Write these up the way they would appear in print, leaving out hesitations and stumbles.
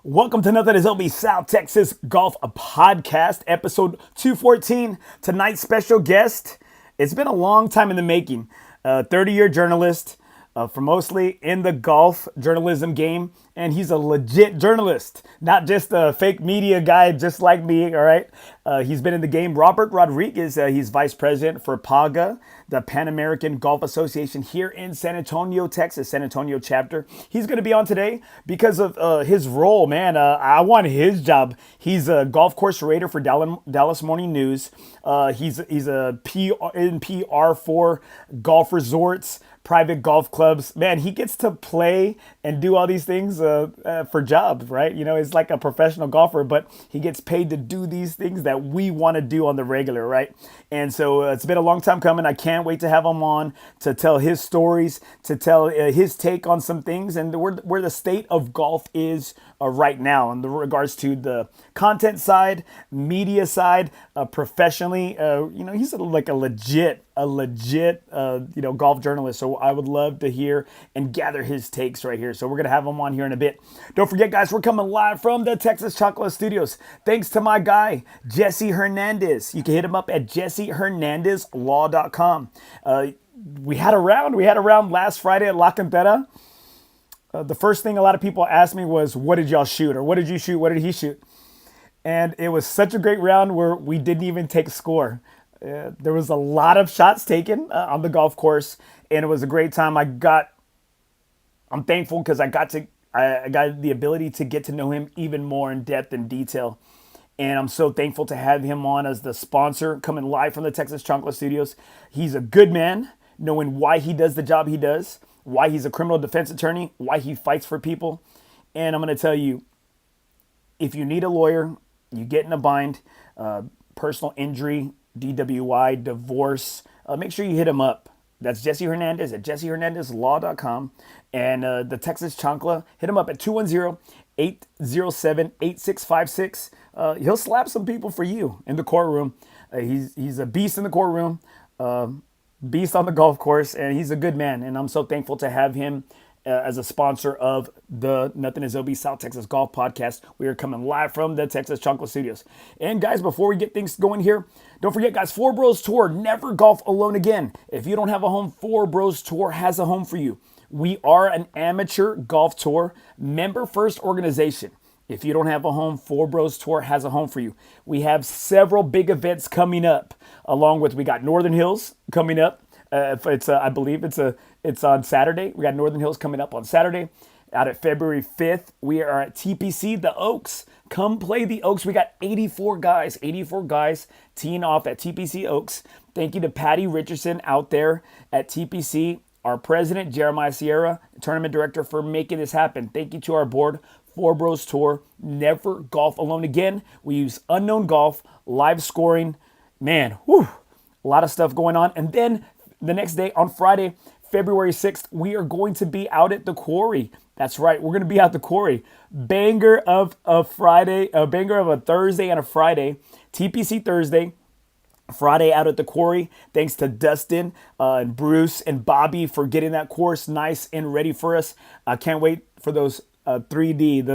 Welcome to Nothing Is Obi South Texas Golf Podcast, episode 214. Tonight's special guest, it's been a long time in the making. 30-year journalist, for mostly in the golf journalism game, and he's a legit journalist, not just a fake media guy just like me, all right? He's been in the game. Robert Rodriguez, he's vice president for PAGA, the Pan American Golf Association here in San Antonio, Texas, San Antonio chapter. He's going to be on today because of his role, man. I want his job. He's a golf course rater for Dallas Morning News. He's a PR for golf resorts, private golf clubs. Man, he gets to play and do all these things for jobs, right? You know, it's like a professional golfer, but he gets paid to do these things that we want to do on the regular, right? And so it's been a long time coming. I can't wait to have him on to tell his stories, to tell his take on some things and where the state of golf is right now in regards to the content side, media side, professionally. He's like a legit golf journalist. So I would love to hear and gather his takes right here. So we're going to have him on here in a bit. Don't forget, guys, we're coming live from the Texas Chancla studios. Thanks to my guy, Jesse Hernandez. You can hit him up at jessehernandezlaw.com. We had a round last Friday at La Cantera. The first thing a lot of people asked me was, what did y'all shoot? Or what did you shoot? What did he shoot? And it was such a great round where we didn't even take a score. There was a lot of shots taken on the golf course, and it was a great time. I'm thankful because I got the ability to get to know him even more in depth and detail. And I'm so thankful to have him on as the sponsor, coming live from the Texas Chancla studios. He's a good man, knowing why he does the job he does, why he's a criminal defense attorney, why he fights for people. And I'm going to tell you, if you need a lawyer, you get in a bind, personal injury, DWI, divorce, make sure you hit him up. That's Jesse Hernandez at jessehernandezlaw.com. And the Texas Chancla, hit him up at 210-807-8656. He'll slap some people for you in the courtroom. He's a beast in the courtroom, beast on the golf course, and he's a good man. And I'm so thankful to have him as a sponsor of the Nothing Is Obi South Texas Golf Podcast. We are coming live from the Texas Chancla studios. And guys, before we get things going here, don't forget, guys, FOREBROS Tour, never golf alone again. If you don't have a home, FOREBROS Tour has a home for you. We are an amateur golf tour, member-first organization. If you don't have a home, FOREBROS Tour has a home for you. We have several big events coming up, we got Northern Hills coming up. I believe it's on Saturday. We got Northern Hills coming up on Saturday. Out at February 5th, we are at TPC, the Oaks. Come play the Oaks. We got 84 guys teeing off at TPC Oaks. Thank you to Patty Richardson out there at TPC, our president, Jeremiah Sierra, tournament director, for making this happen. Thank you to our board, FOREBROS Tour, never golf alone again. We use Unknown Golf, live scoring. Man, a lot of stuff going on. And then the next day, on Friday, February 6th, we are going to be out at the Quarry. That's right, we're going to be out the Quarry. Banger of a Thursday and a Friday. TPC Thursday, Friday out at the Quarry. Thanks to Dustin and Bruce and Bobby for getting that course nice and ready for us. I can't wait for those 3D,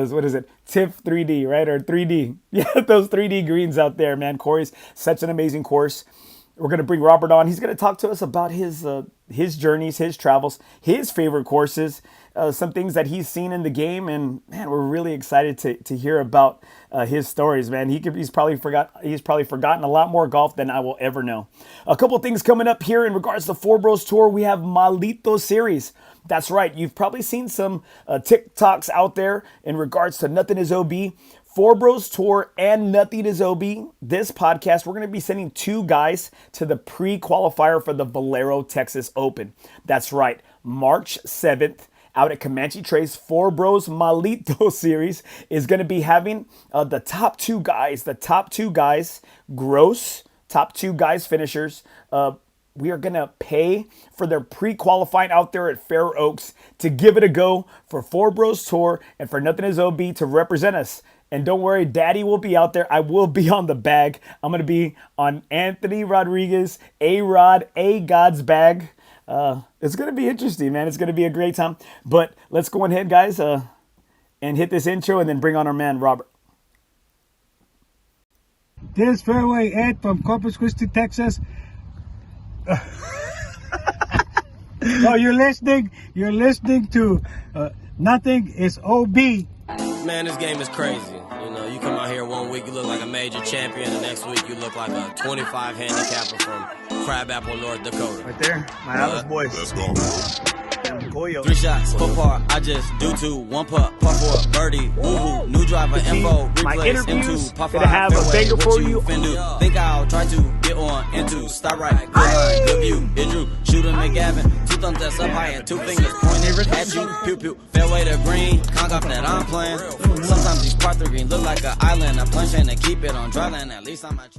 TIFF 3D, right? Or 3D. Yeah, those 3D greens out there, man. Quarry's such an amazing course. We're going to bring Robert on. He's going to talk to us about his journeys, his travels, his favorite courses, some things that he's seen in the game. And man, we're really excited to hear about his stories, man. He's probably forgotten a lot more golf than I will ever know. A couple things coming up here in regards to FOREBROS Tour. We have Malito series. That's right. You've probably seen some TikToks out there in regards to Nothing Is OB. FOREBROS Tour and Nothing Is OB, this podcast, we're going to be sending two guys to the pre-qualifier for the Valero Texas Open. That's right, March 7th, out at Comanche Trace, FOREBROS Malito series is going to be having the top two guys, gross, top two guys finishers. We are going to pay for their pre-qualifying out there at Fair Oaks to give it a go for FOREBROS Tour and for Nothing Is OB to represent us. And don't worry, Daddy will be out there. I will be on the bag. I'm going to be on Anthony Rodriguez, A-Rod, A-God's bag. It's going to be interesting, man. It's going to be a great time. But let's go ahead, guys, and hit this intro, and then bring on our man Robert. This fairway Ed from Corpus Christi, Texas. So you're listening to Nothing is OB. Man, this game is crazy. You know, you come out here 1 week, you look like a major champion, the next week you look like a 25 handicapper from Crabapple, North Dakota. Right there, my Alice boys. Let's go. Three shots, four par, I just do two, one putt, putt for a birdie, woo-hoo, new driver, info, My replace, interviews, M2, putt gonna have a fairway, banger what for you you. finna do? Think I'll try to get on into, stop right, good line, good view, it drew, shooter McGavin, two thumbs that's up high and two fingers pointed at you, pew pew, fairway to green, conk off that I'm playing, sometimes these par 3 green look like an island, I plunge and keep it on dry land, at least I'm at.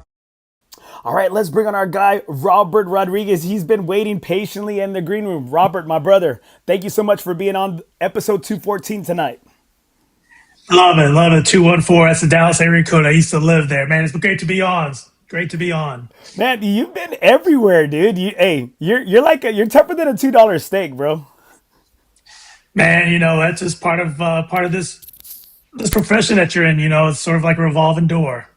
All right, let's bring on our guy, Robert Rodriguez. He's been waiting patiently in the green room. Robert, my brother, thank you so much for being on episode 214 tonight. Love it. 214. That's the Dallas area code. I used to live there, man. It's great to be on. Great to be on. Man, you've been everywhere, dude. You're tougher than a $2 steak, bro. Man, that's just part of this profession that you're in. It's sort of like a revolving door.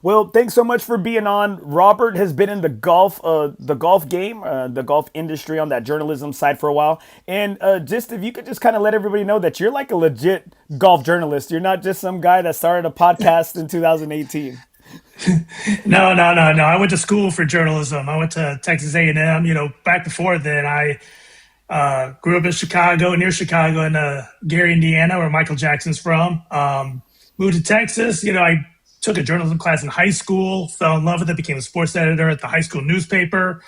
Well, thanks so much for being on. Robert has been in the golf game, the golf industry on that journalism side for a while. And just if you could just kind of let everybody know that you're like a legit golf journalist. You're not just some guy that started a podcast in 2018. No. I went to school for journalism. I went to Texas A&M. Back before then, I grew up in Chicago, near Chicago, in Gary, Indiana, where Michael Jackson's from. Moved to Texas. I took a journalism class in high school, fell in love with it, became a sports editor at the high school newspaper.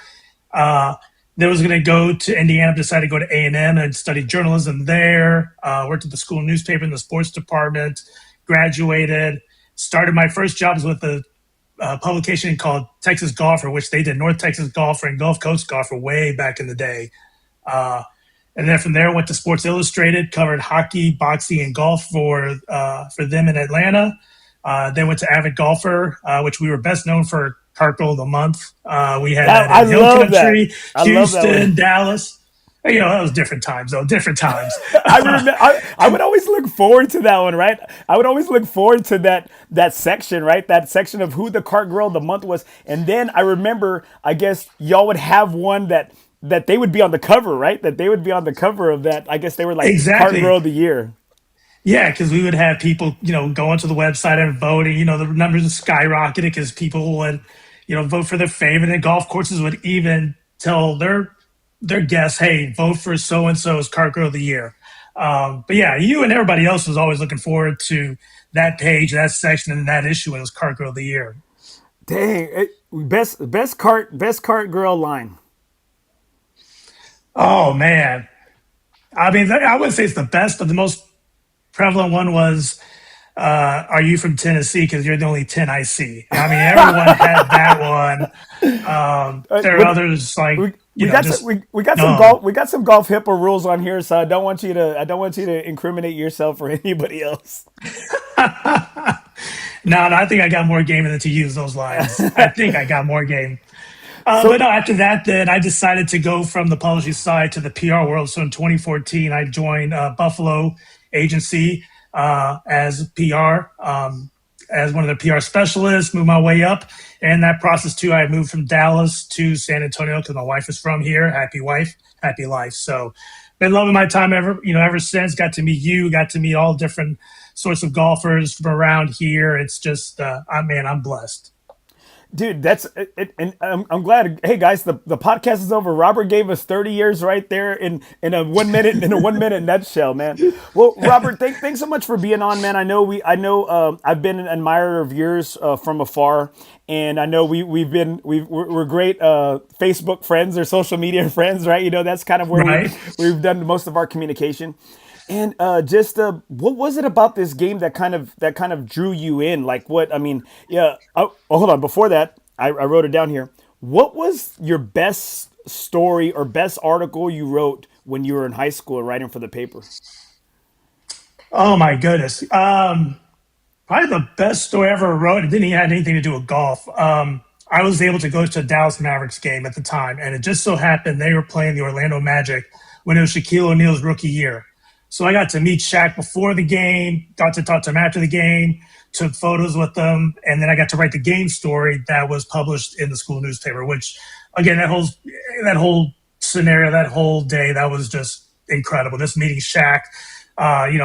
Then was going to go to Indiana, decided to go to A&M and study journalism there. Worked at the school newspaper in the sports department, graduated, started my first jobs with a publication called Texas Golfer, which they did North Texas Golfer and Gulf Coast Golfer way back in the day. And then from there, went to Sports Illustrated, covered hockey, boxing, and golf for them in Atlanta. Then went to Avid Golfer, which we were best known for Cart Girl of the Month. We had I Hill love Country, that. I love that Houston, one. Dallas. That was different times, though. Different times. I remember. I would always look forward to that one, right? I would always look forward to that section, right? That section of who the cart girl of the month was, and then I remember, I guess y'all would have one that they would be on the cover, right? That they would be on the cover of that. I guess they were like cart Exactly. girl of the year. Yeah, because we would have people, going to the website and voting. The numbers would skyrocketed because people would, vote for their favorite. And golf courses would even tell their guests, "Hey, vote for so and so's Cart Girl of the Year." But yeah, you and everybody else was always looking forward to that page, that section, and that issue. When it was Cart Girl of the Year. Dang, best cart girl line. Oh man, I mean, I wouldn't say it's the best, but the most prevalent one was, "Are you from Tennessee? Because you're the only 10 I see." I mean, everyone had that one. There are What, others like we got just we got some dumb. golf HIPAA rules on here, so I don't want you to incriminate yourself or anybody else. No, I think I got more game than to use those lines. I think I got more game. But So no, after that, then I decided to go from the publishing side to the PR world. So in 2014, I joined Buffalo agency as PR, as one of the PR specialists, moved my way up. And that process too, I moved from Dallas to San Antonio because my wife is from here. Happy wife, happy life. So been loving my time ever since. Got to meet you, got to meet all different sorts of golfers from around here. It's just, I'm blessed. dude, that's it, and I'm glad. Hey guys, the podcast is over. Robert gave us 30 years right there in a 1 minute nutshell, man. Well, Robert, thanks so much for being on, man. I know I've been an admirer of yours from afar, and I know we're great Facebook friends or social media friends, right? That's kind of where Right. we've done most of our communication. And just what was it about this game that kind of drew you in? Like what? I mean, yeah. Oh, hold on. Before that, I wrote it down here. What was your best story or best article you wrote when you were in high school writing for the paper? Oh my goodness. Probably the best story I ever wrote. It didn't even have anything to do with golf. I was able to go to a Dallas Mavericks game at the time, and it just so happened they were playing the Orlando Magic when it was Shaquille O'Neal's rookie year. So I got to meet Shaq before the game, got to talk to him after the game, took photos with them, and then I got to write the game story that was published in the school newspaper. Which, again, that whole scenario, that whole day, that was just incredible. Just meeting Shaq,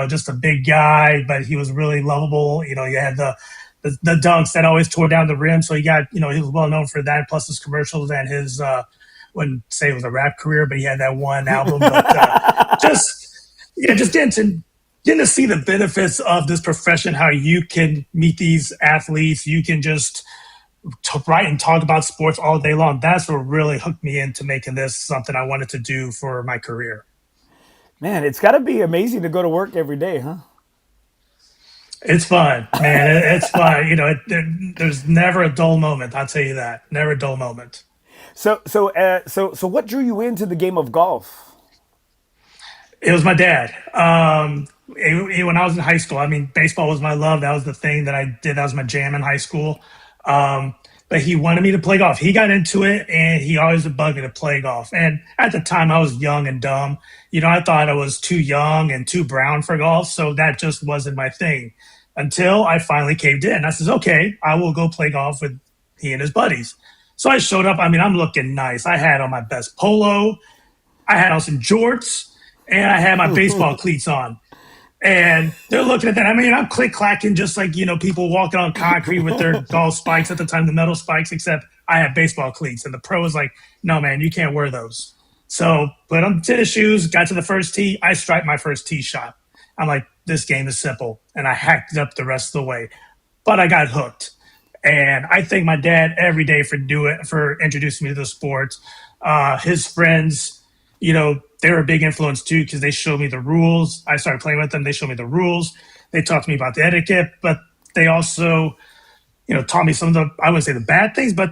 just a big guy, but he was really lovable. You had the dunks that always tore down the rim, so he was well known for that. Plus his commercials and his wouldn't say it was a rap career, but he had that one album. But just just getting to see the benefits of this profession, how you can meet these athletes, you can just write and talk about sports all day long. That's what really hooked me into making this something I wanted to do for my career. Man, it's got to be amazing to go to work every day, huh? It's fun, man. It's fun. There's never a dull moment. I'll tell you that. Never a dull moment. So what drew you into the game of golf? It was my dad. When I was in high school, I mean, baseball was my love. That was the thing that I did. That was my jam in high school. Um, but he wanted me to play golf. He got into it, and he always would bug me to play golf. And at the time, I was young and dumb. I thought I was too young and too brown for golf, so that just wasn't my thing. Until I finally caved in. I says, "Okay, I will go play golf with he and his buddies." So I showed up. I mean, I'm looking nice. I had on my best polo. I had on some jorts, and I had my baseball cleats on. And they're looking at that. I mean, I'm click clacking just like, people walking on concrete with their golf spikes at the time, the metal spikes, except I have baseball cleats. And the pro was like, "No, man, you can't wear those." So put on tennis shoes, got to the first tee. I striped my first tee shot. I'm like, this game is simple. And I hacked it up the rest of the way. But I got hooked. And I thank my dad every day for introducing me to the sport. His friends, they were a big influence too because they showed me the rules. I started playing with them. They showed me the rules. They taught to me about the etiquette, but they also, taught me some of I wouldn't say the bad things, but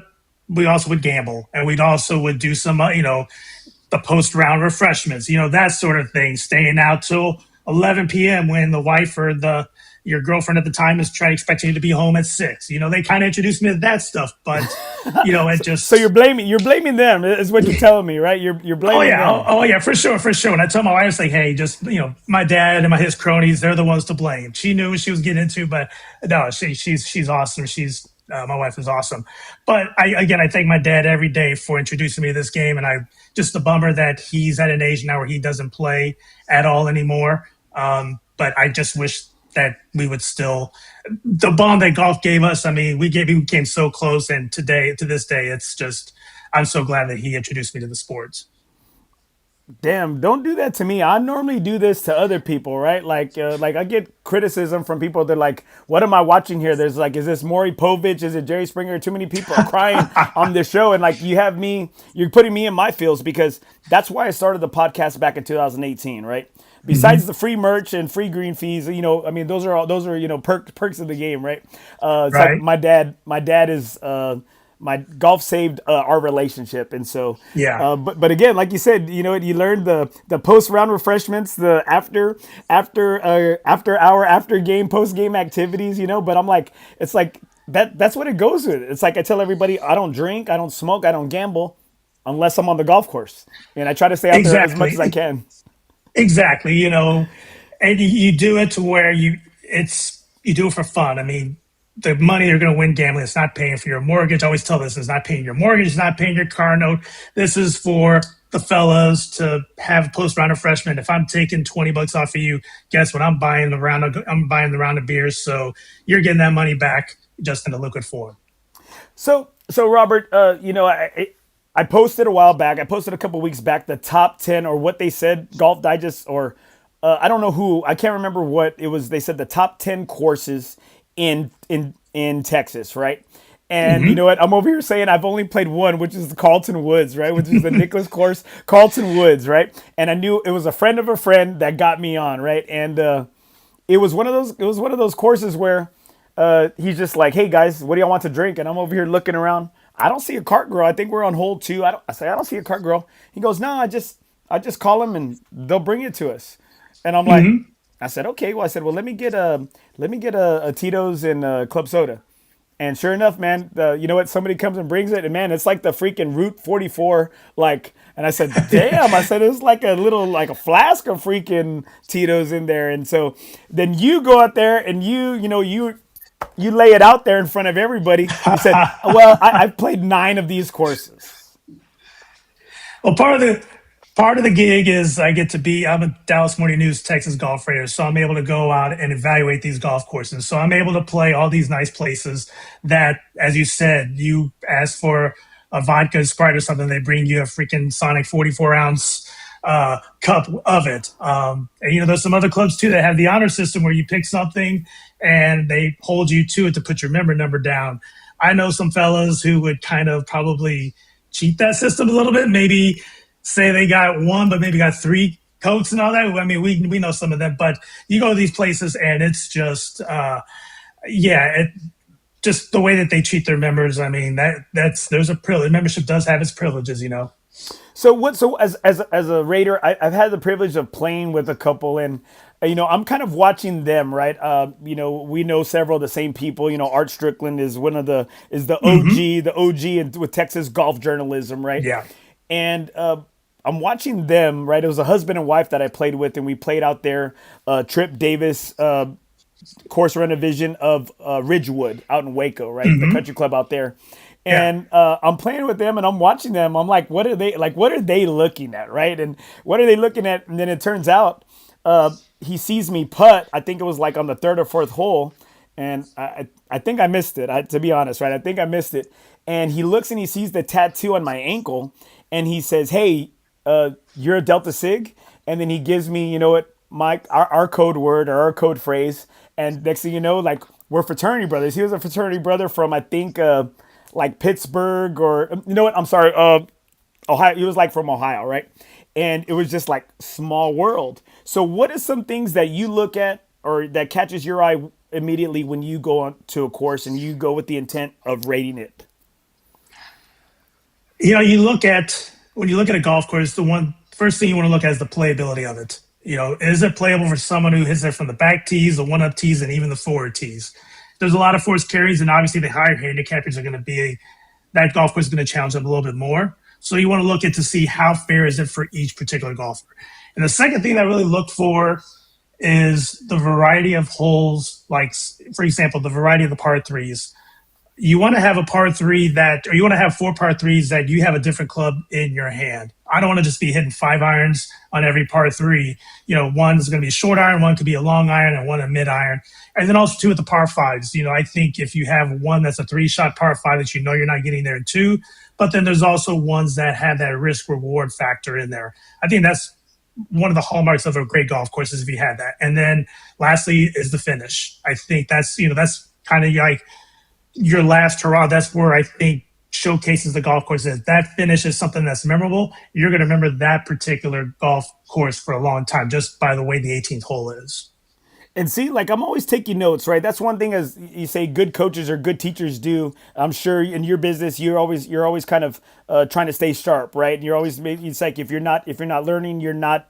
we also would gamble and we'd also would do some, the post round refreshments, that sort of thing, staying out till 11 p.m. when the wife or your girlfriend at the time is trying expecting you to be home at 6. They kind of introduced me to that stuff, but it just So you're blaming them is what you're telling me, right? You're Oh blaming yeah, them. oh yeah, for sure, for sure. And I told my wife, like, hey, just my dad and his cronies, they're the ones to blame. She knew what she was getting into, but no, she's awesome. My wife is awesome. But I thank my dad every day for introducing me to this game, and I just a bummer that he's at an age now where he doesn't play at all anymore. But I just wish that we would still the bond that golf gave us. I mean, we became so close, and to this day, it's just I'm so glad that he introduced me to the sports. Damn, don't do that to me. I normally do this to other people, right? Like I get criticism from people. They're like, "What am I watching here?" There's like, "Is this Maury Povich? Is it Jerry Springer?" Too many people are crying on this show, and like you're putting me in my feels because that's why I started the podcast back in 2018, right? Besides Hmm. the free merch and free green fees, I mean, those are perks of the game, right? It's like Right? my dad is my golf saved our relationship, and so Yeah. but again, like you said, you learned the post round refreshments, the after hour after game post game activities, but I'm like, it's like that's what it goes with. It's like I tell everybody, I don't drink, I don't smoke, I don't gamble unless I'm on the golf course, and I try to stay out there as much as I Exactly. can. Exactly. And you do it to where you do it for fun. I mean, the money you're going to win gambling, it's not paying for your mortgage. I always tell this, it's not paying your mortgage, it's not paying your car note. This is for the fellas to have post round refreshment. If I'm taking $20 off of you, guess what? I'm buying the round of beers. So you're getting that money back just in a liquid form. So Robert, I posted a while back. I posted a couple weeks back the top 10 or what they said Golf Digest or I don't know who. I can't remember what it was. They said the top 10 courses in Texas, right? And you know Hmm. what? I'm over here saying I've only played one, which is the Carlton Woods, right? Which is the Nicholas course, Carlton Woods, right? And I knew it was a friend of a friend that got me on, right? And it was one of those courses where he's just like, "Hey guys, what do y'all want to drink?" And I'm over here looking around. I don't see a cart girl. I think we're on hole two. I don't see a cart girl. He goes, "No, I just call them and they'll bring it to us." And I'm like, Hmm. I said, "Okay." Well, I said, "Well, let me get a Tito's and a club soda." And sure enough, man, you know what? Somebody comes and brings it, and man, it's like the freaking Route 44. Like, and I said, damn. I said it's like a little, like a flask of freaking Tito's in there. And so then you go out there and you lay it out there in front of everybody. You said, well, I've played 9 of these courses. Well, part of the gig is I get to be. I'm a Dallas Morning News Texas golf writer, so I'm able to go out and evaluate these golf courses. So I'm able to play all these nice places that, as you said, you ask for a vodka Sprite or something, they bring you a freaking Sonic 44-ounce cup of it. And there's some other clubs too that have the honor system where you pick something and they hold you to it to put your member number down. I know some fellas who would kind of probably cheat that system a little bit. Maybe say they got 1, but maybe got 3 Cokes and all that. I mean, we know some of them, but you go to these places and it's just, just the way that they treat their members. I mean, there's a privilege. Membership does have its privileges. So as a raider, I've had the privilege of playing with a couple, and I'm kind of watching them, right? We know several of the same people. Art Strickland is the OG and with Texas golf journalism, right? Yeah. And I'm watching them, right? It was a husband and wife that I played with, and we played out there. Trip Davis course run division of Ridgewood out in Waco, right? The country club out there. And I'm playing with them and I'm watching them. I'm like, what are they looking at, right? And what are they looking at? And then it turns out he sees me putt. I think it was like on the 3rd or 4th hole. And I think I missed it, to be honest, right? I think I missed it. And he looks and he sees the tattoo on my ankle. And he says, hey, you're a Delta Sig? And then he gives me, our code word or our code phrase. And next thing you know, like, we're fraternity brothers. He was a fraternity brother from, I think, like Pittsburgh or, I'm sorry, Ohio. He was like from Ohio, right? And it was just like small world. So what are some things that you look at or that catches your eye immediately when you go on to a course and you go with the intent of rating it? When you look at a golf course, the first thing you want to look at is the playability of it. Is it playable for someone who hits it from the back tees, the one-up tees, and even the forward tees? There's a lot of forced carries, and obviously the higher handicappers are going to be that golf course is going to challenge them a little bit more. So you want to look at to see how fair is it for each particular golfer. And the second thing that I really look for is the variety of holes, like, for example, the variety of the par threes. You want to have a par 3 you want to have 4 par 3s that you have a different club in your hand. I don't want to just be hitting 5 irons on every par 3. One's going to be a short iron, one could be a long iron, and one a mid iron. And then also 2 with the par 5s. I think if you have one that's a 3-shot par 5 that you're not getting there in 2, but then there's also ones that have that risk reward factor in there. I think that's one of the hallmarks of a great golf course is if you have that. And then lastly is the finish. I think that's kind of like your last hurrah. That's where I think showcases the golf course is. That finish is something that's memorable. You're going to remember that particular golf course for a long time just by the way the 18th hole is. And see, like, I'm always taking notes, right? That's one thing, as you say, good coaches or good teachers do. I'm sure in your business, you're always kind of trying to stay sharp, right? And it's like if you're not learning, you're not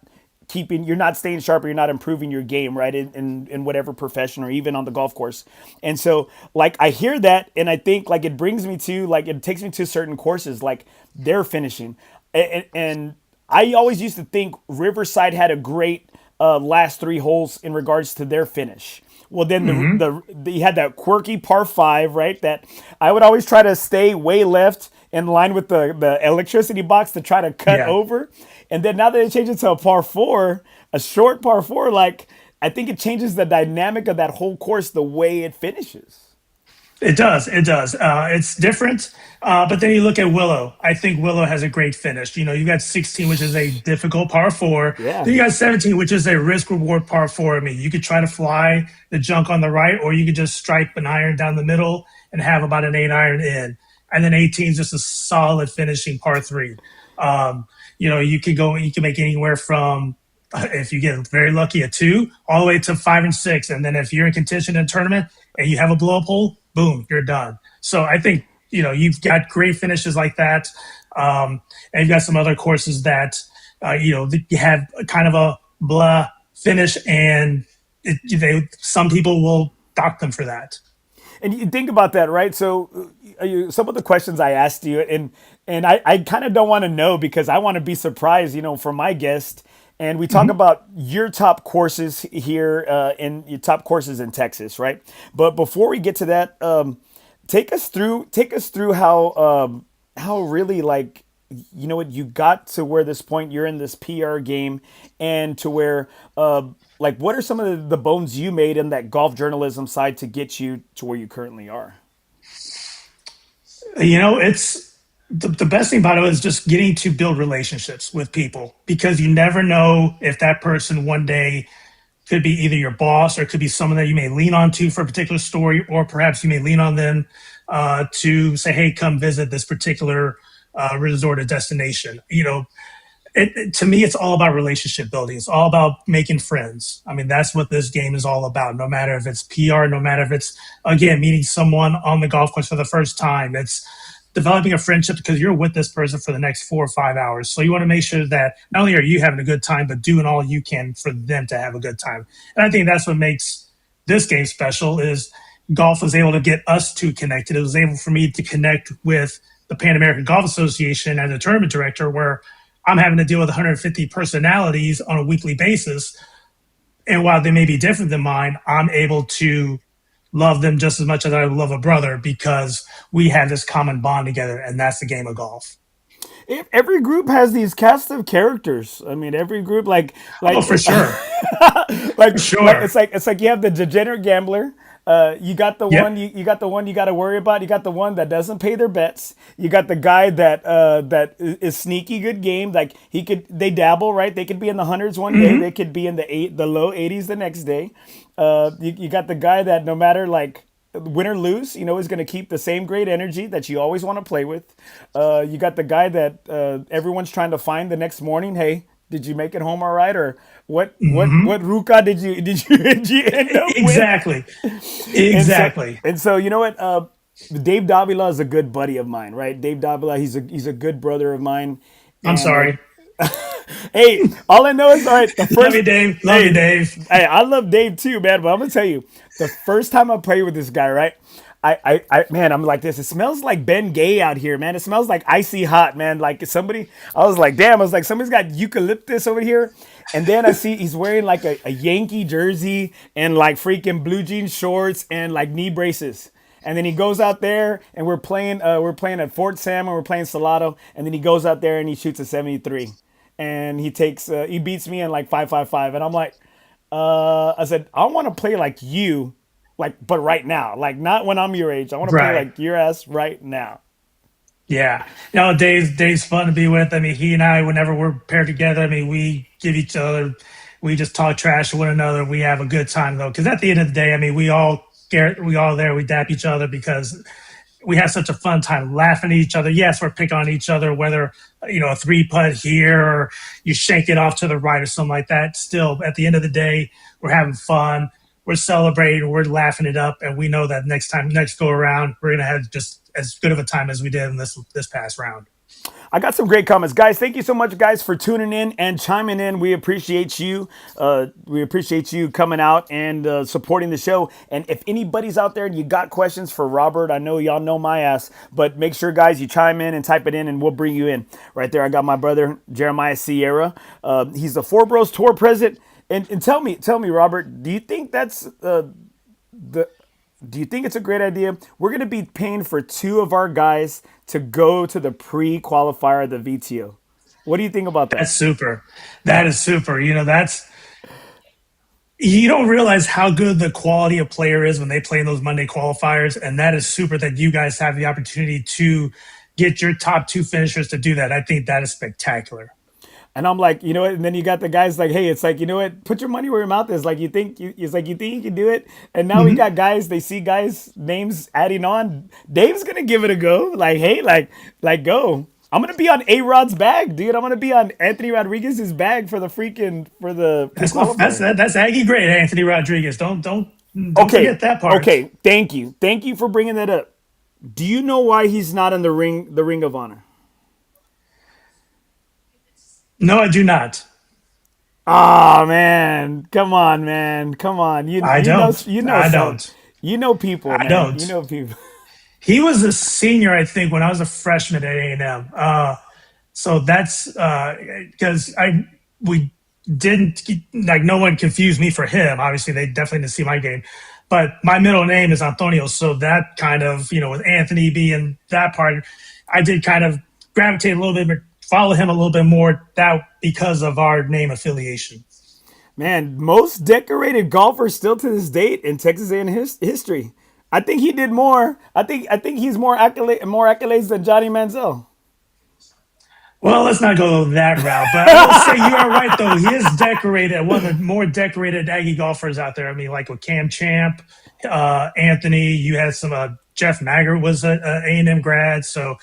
staying sharp, or you're not improving your game, right? In whatever profession or even on the golf course. And so, like, I hear that and I think, like, it takes me to certain courses, like they're finishing. And I always used to think Riverside had a great last 3 holes in regards to their finish. Well, then you had that quirky par 5, right? That I would always try to stay way left in line with the electricity box to try to cut over. And then now that they changed it to a par 4, a short par 4, like, I think it changes the dynamic of that whole course, the way it finishes. It does. It's different. But then you look at Willow. I think Willow has a great finish. You got 16, which is a difficult par 4. Yeah. Then you got 17, which is a risk reward par 4. I mean, you could try to fly the junk on the right, or you could just stripe an iron down the middle and have about an 8 iron in. And then 18 is just a solid finishing par 3. You can make anywhere from, if you get very lucky, a 2 all the way to 5 and 6. And then if you're in contention in a tournament and you have a blow up hole, boom, you're done. So I think, you've got great finishes like that. And you've got some other courses that, you have kind of a blah finish, and some people will dock them for that. And you think about that, right? So some of the questions I asked you, and I kind of don't want to know because I want to be surprised, from my guest. And we talk Mhm. about your top courses here in your top courses in Texas, right? But before we get to that, take us through how really like what you got to where this point you're in this PR game and to where like what are some of the bones you made in that golf journalism side to get you to where you currently are. It's the best thing about it is just getting to build relationships with people because you never know if that person one day could be either your boss or it could be someone that you may lean on to for a particular story, or perhaps you may lean on them to say, hey, come visit this particular resort or destination. To me, it's all about relationship building. It's all about making friends. I mean, that's what this game is all about. No matter if it's PR, no matter if it's, again, meeting someone on the golf course for the first time, it's developing a friendship because you're with this person for the next 4 or 5 hours. So you want to make sure that not only are you having a good time, but doing all you can for them to have a good time. And I think that's what makes this game special is golf was able to get us two connected. It was able for me to connect with the Pan American Golf Association as a tournament director where I'm having to deal with 150 personalities on a weekly basis. And while they may be different than mine, I'm able to love them just as much as I love a brother because we have this common bond together, and that's the game of golf. Every group has these cast of characters. I mean, every group Oh, like for sure. For like sure. it's like you have the degenerate gambler. You got the one Yep. you got the one you got to worry about. You got the one that doesn't pay their bets. You got the guy that is sneaky good game. Like they dabble, right? They could be in the hundreds one day. They could be in the low 80s the next day. You got the guy that no matter like win or lose, is going to keep the same great energy that you always want to play with. You got the guy that everyone's trying to find the next morning. Hey, did you make it home all right? Or what ruka did you end up with? Exactly. And so Exactly. and so you know what? Dave Davila is a good buddy of mine, right? Dave Davila, he's a good brother of mine. I'm And sorry. hey, all I know is all right. The Love you, first Dave. Love you, hey, Dave. hey, I love Dave too, man. But I'm gonna tell you, the first time I played with this guy, right? Man, I'm like this. It smells like Ben Gay out here, man. It smells like icy hot, man. Like somebody, I was like, damn. I was like, somebody's got eucalyptus over here. And then I see he's wearing like a Yankee jersey and like freaking blue jean shorts and like knee braces. And then he goes out there and we're playing at Fort Sam and we're playing Salado. And then he goes out there and he shoots a 73. And he beats me in like 5.55. And I'm like, I said, I want to play like you, like, but right now, like not when I'm your age. I want to play Right. like your ass right now. Yeah. No, Dave's fun to be with. I mean, he and I, whenever we're paired together, I mean, we give each other, we just talk trash to one another. We have a good time though. Cause at the end of the day, I mean, we all there, we dap each other because we have such a fun time laughing at each other. Yes, we're picking on each other, whether, a three putt here or you shake it off to the right or something like that. Still, at the end of the day, we're having fun. We're celebrating. We're laughing it up. And we know that next go around, we're going to have just as good of a time as we did in this past round. I got some great comments, guys. Thank you so much, guys, for tuning in and chiming in. We appreciate you. We appreciate you coming out and supporting the show. And if anybody's out there and you got questions for Robert, I know y'all know my ass, but make sure, guys, you chime in and type it in, and we'll bring you in. Right there, I got my brother Jeremiah Sierra. He's the FOREBROS tour president. And tell me, Robert, do you think that's the do you think it's a great idea? We're going to be paying for two of our guys to go to the pre-qualifier of the VTO. What do you think about That's that? super. That is super. You don't realize how good the quality of player is when they play in those Monday qualifiers. And that is super that you guys have the opportunity to get your top two finishers to do that. I think that is spectacular. And I'm like, you know what? And then you got the guys like, hey, it's like, you know what? Put your money where your mouth is. Like, it's like you think you can do it. And now we Mhm. got guys. They see guys' names adding on. Dave's gonna give it a go. Like, hey, like go. I'm gonna be on A Rod's bag, dude. I'm gonna be on Anthony Rodriguez's bag for the pre-qualifier. That's Aggie great, Anthony Rodriguez. Don't Okay, forget that part. okay. Thank you for bringing that up. Do you know why he's not in the Ring of Honor? No, I do not. Ah, man, come on, man, come on. You I you know don't. you know I some don't. You know people, I man. You don't. know people. He was a senior, I think, when I was a freshman at A&M. So that's because I we didn't like no one confused me for him. Obviously, they definitely didn't see my game, but my middle name is Antonio, so that kind of with Anthony being that part, I did kind of gravitate a little bit, but follow him a little bit more that because of our name affiliation. Man, most decorated golfer still to this date in Texas A&M history. I think he did more. I think he's more accolades than Johnny Manziel. Well, let's not go that route, but I will say you are right though. He is decorated, one of the more decorated Aggie golfers out there. I mean, like with Cam Champ, Anthony. You had some Jeff Maggart was a A&M grad, so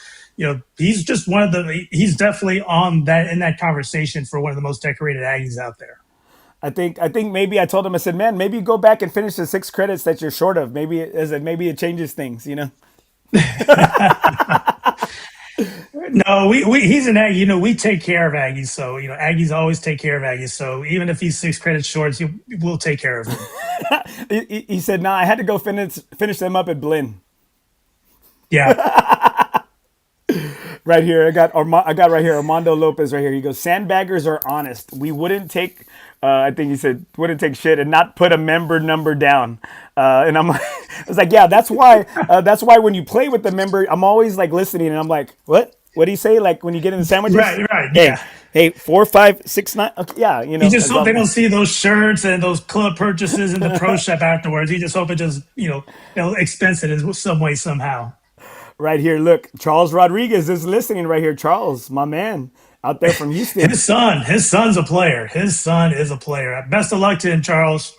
he's just one of the. He's definitely on that in that conversation for one of the most decorated Aggies out there. I think maybe I told him, I said, man, maybe you go back and finish the 6 credits that you're short of. Maybe it changes things. No, we he's an Aggie. We take care of Aggies, so Aggies always take care of Aggies. So even if he's 6 credits short, we'll take care of him. He said, nah, I had to go finish them up at Blinn. Yeah. Right here, I got right here Armando Lopez right here. He goes, sandbaggers are honest. We wouldn't take, I think he said, wouldn't take shit and not put a member number down. And I'm like, I was like, yeah, that's why. That's why when you play with the member, I'm always like listening, and I'm like, what? What do you say? Like when you get in the sandwiches, Right, Hey, yeah. hey, 4, 5, 6, 9. Okay, yeah, You just hope they don't see those shirts and those club purchases in the pro shop afterwards. You just hope it just, they'll expense it in some way, somehow. Right here, look, Charles Rodriguez is listening right here. Charles, my man, out there from Houston. His son's a player. His son is a player. Best of luck to him, Charles.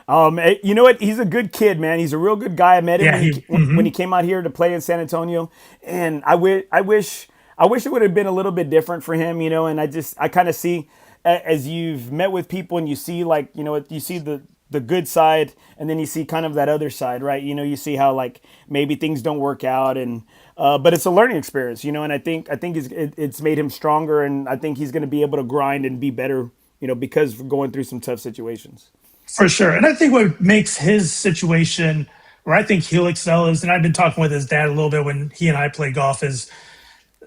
You know what? He's a good kid, man. He's a real good guy. I met him Yeah, when he came out here to play in San Antonio, and I wish it would have been a little bit different for him, And I kind of see, as you've met with people and you see you see the good side, and then you see kind of that other side, right? You see how like maybe things don't work out, and but it's a learning experience, And I think it's made him stronger, and I think he's going to be able to grind and be better, because we're going through some tough situations. for sure. And I think what makes his situation, where I think he'll excel is, and I've been talking with his dad a little bit when he and I play golf, is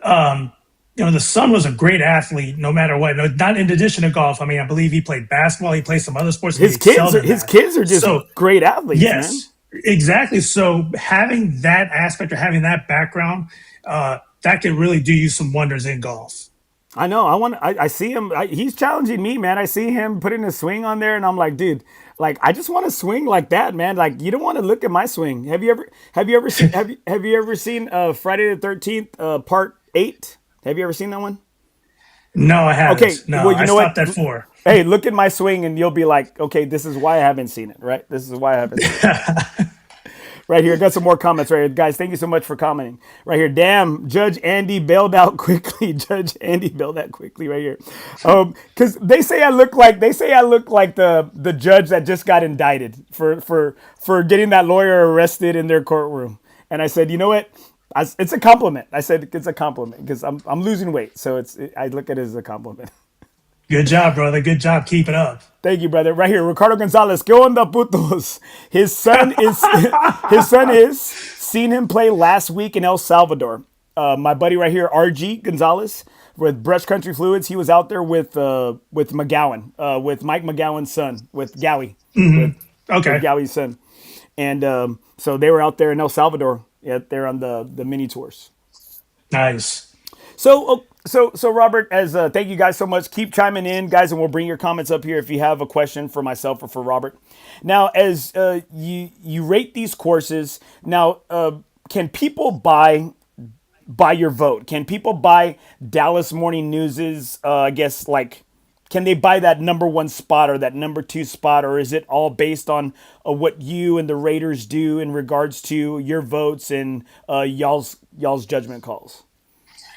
the son was a great athlete no matter what. No, not in addition to golf. I mean, I believe he played basketball. He played some other sports. His kids are just great athletes, man. Yes, exactly. So having that aspect or having that background, that could really do you some wonders in golf. I know. I see him. He's challenging me, man. I see him putting a swing on there, and I'm like, dude, like I just want to swing like that, man. Like you don't want to look at my swing. Have you ever seen have you ever seen Friday the 13th Part 8? Have you ever seen that one? No, I haven't. Okay, No, well, you I know stopped what? at 4. Hey, look at my swing, and you'll be like, okay, this is why I haven't seen it, right? This is why I haven't seen it. Right here, got some more comments right here. Guys, thank you so much for commenting. Right here, damn, Judge Andy bailed out quickly. Judge Andy bailed out quickly right here. Because they say I look like the judge that just got indicted for getting that lawyer arrested in their courtroom. And I said, you know what? It's a compliment. I said it's a compliment because I'm losing weight, so I look at it as a compliment. Good job, brother. Good job. Keep it up. Thank you, brother. Right here, Ricardo Gonzalez. ¿Qué onda, putos? His son is seen him play last week in El Salvador. My buddy right here, RG Gonzalez, with Brush Country Fluids. He was out there with McGowan, with Mike McGowan's son, with Gowie, Okay. with Gowie's son, and so they were out there in El Salvador. Yeah, they're on the mini tours. Nice. So Robert, as thank you guys so much. Keep chiming in, guys, and we'll bring your comments up here if you have a question for myself or for Robert. Now, as you rate these courses, now can people buy your vote? Can people buy Dallas Morning News's? I guess can they buy that number 1 spot or that number 2 spot, or is it all based on what you and the Raiders do in regards to your votes and y'all's judgment calls?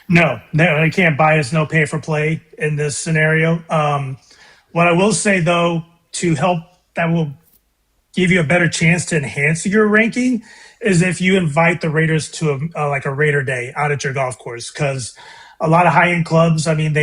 No, they can't buy us. No pay for play in this scenario. What I will say though, to help, that will give you a better chance to enhance your ranking, is if you invite the Raiders to a Raider Day out at your golf course, because a lot of high end clubs, I mean,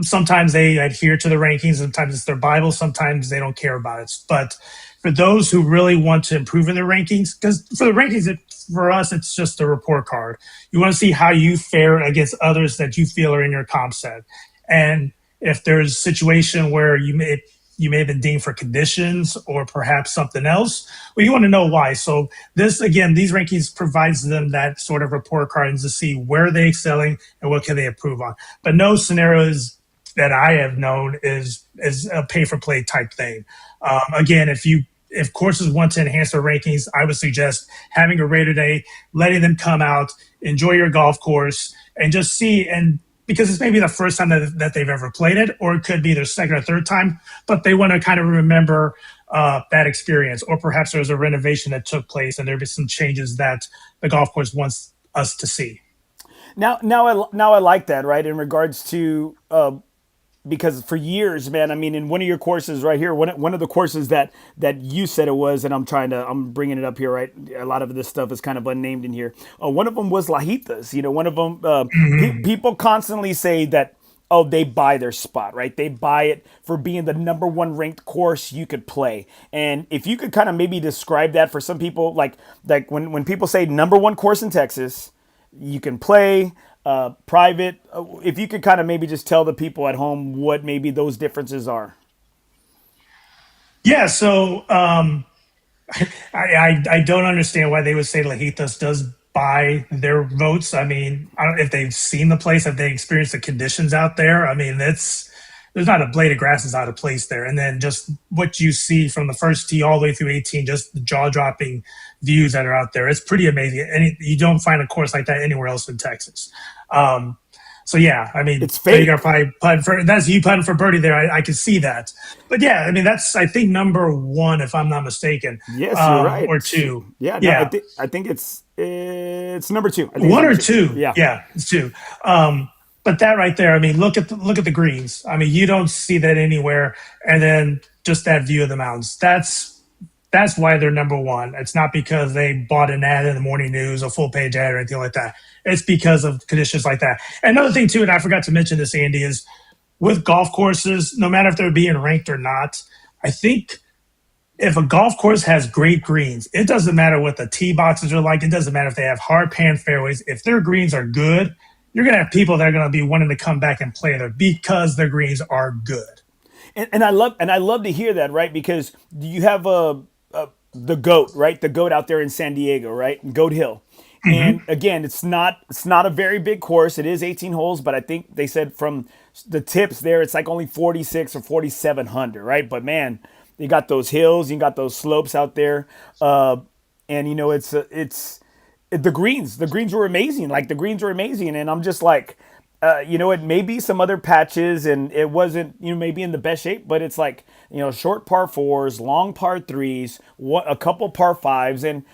sometimes they adhere to the rankings, sometimes it's their Bible, sometimes they don't care about it. But for those who really want to improve in their rankings, because for the rankings, for us, it's just a report card. You want to see how you fare against others that you feel are in your comp set. And if there's a situation where you may have been deemed for conditions or perhaps something else, well, you want to know why. So this, again, these rankings provides them that sort of report card to see where they're excelling and what can they improve on. But no scenarios that I have known is a pay for play type thing. Again, if courses want to enhance their rankings, I would suggest having a Raider Day, letting them come out, enjoy your golf course, and just see. And because it's maybe the first time that they've ever played it, or it could be their second or third time, but they want to kind of remember that experience, or perhaps there was a renovation that took place and there be some changes that the golf course wants us to see. Now I like that, right? In regards to because for years, man, I mean, in one of your courses right here, one of the courses that you said it was, and I'm bringing it up here, right? A lot of this stuff is kind of unnamed in here. One of them was Lajitas. You know, one of them, people constantly say that, oh, they buy their spot, right? They buy it for being the number one ranked course you could play. And if you could kind of maybe describe that for some people, like when people say number one course in Texas, you can play private. If you could kind of maybe just tell the people at home what maybe those differences are. Yeah, so I don't understand why they would say Lajitas does buy their votes. I mean, I don't if they've seen the place, have they experienced the conditions out there? I mean, that's there's not a blade of grass is out of place there. And then just what you see from the first tee all the way through 18, just the jaw dropping views that are out there. It's pretty amazing. And you don't find a course like that anywhere else in Texas. Um, so yeah, I mean, It's you fake. got probably putting for that's you putting for birdie there. I can see that, but yeah, I mean that's I think number one if I'm not mistaken, Yes, you're or right. two. Yeah, no, Yeah, I think it's number two. I think it's one number or two. two. Yeah. Yeah, it's two. But that right there, I mean, look at the greens. I mean, you don't see that anywhere. And then just that view of the mountains. That's why they're number one. It's not because they bought an ad in the morning news, a full page ad, or anything like that. It's because of conditions like that. And another thing too, and I forgot to mention this, Andy, is with golf courses, no matter if they're being ranked or not, I think if a golf course has great greens, it doesn't matter what the tee boxes are like. It doesn't matter if they have hard pan fairways. If their greens are good, you're going to have people that are going to be wanting to come back and play there because their greens are good. And I love to hear that, right? Because you have the goat, right? The goat out there in San Diego, right? Goat Hill. And again, it's not a very big course. It is 18 holes, but I think they said from the tips there, it's like only 46 or 4,700, right? But man, you got those hills, you got those slopes out there, and you know the greens were amazing. Like the greens were amazing, and I'm just like, it may be some other patches, and it wasn't, maybe in the best shape, but it's like, short par fours, long par threes, a couple par fives, and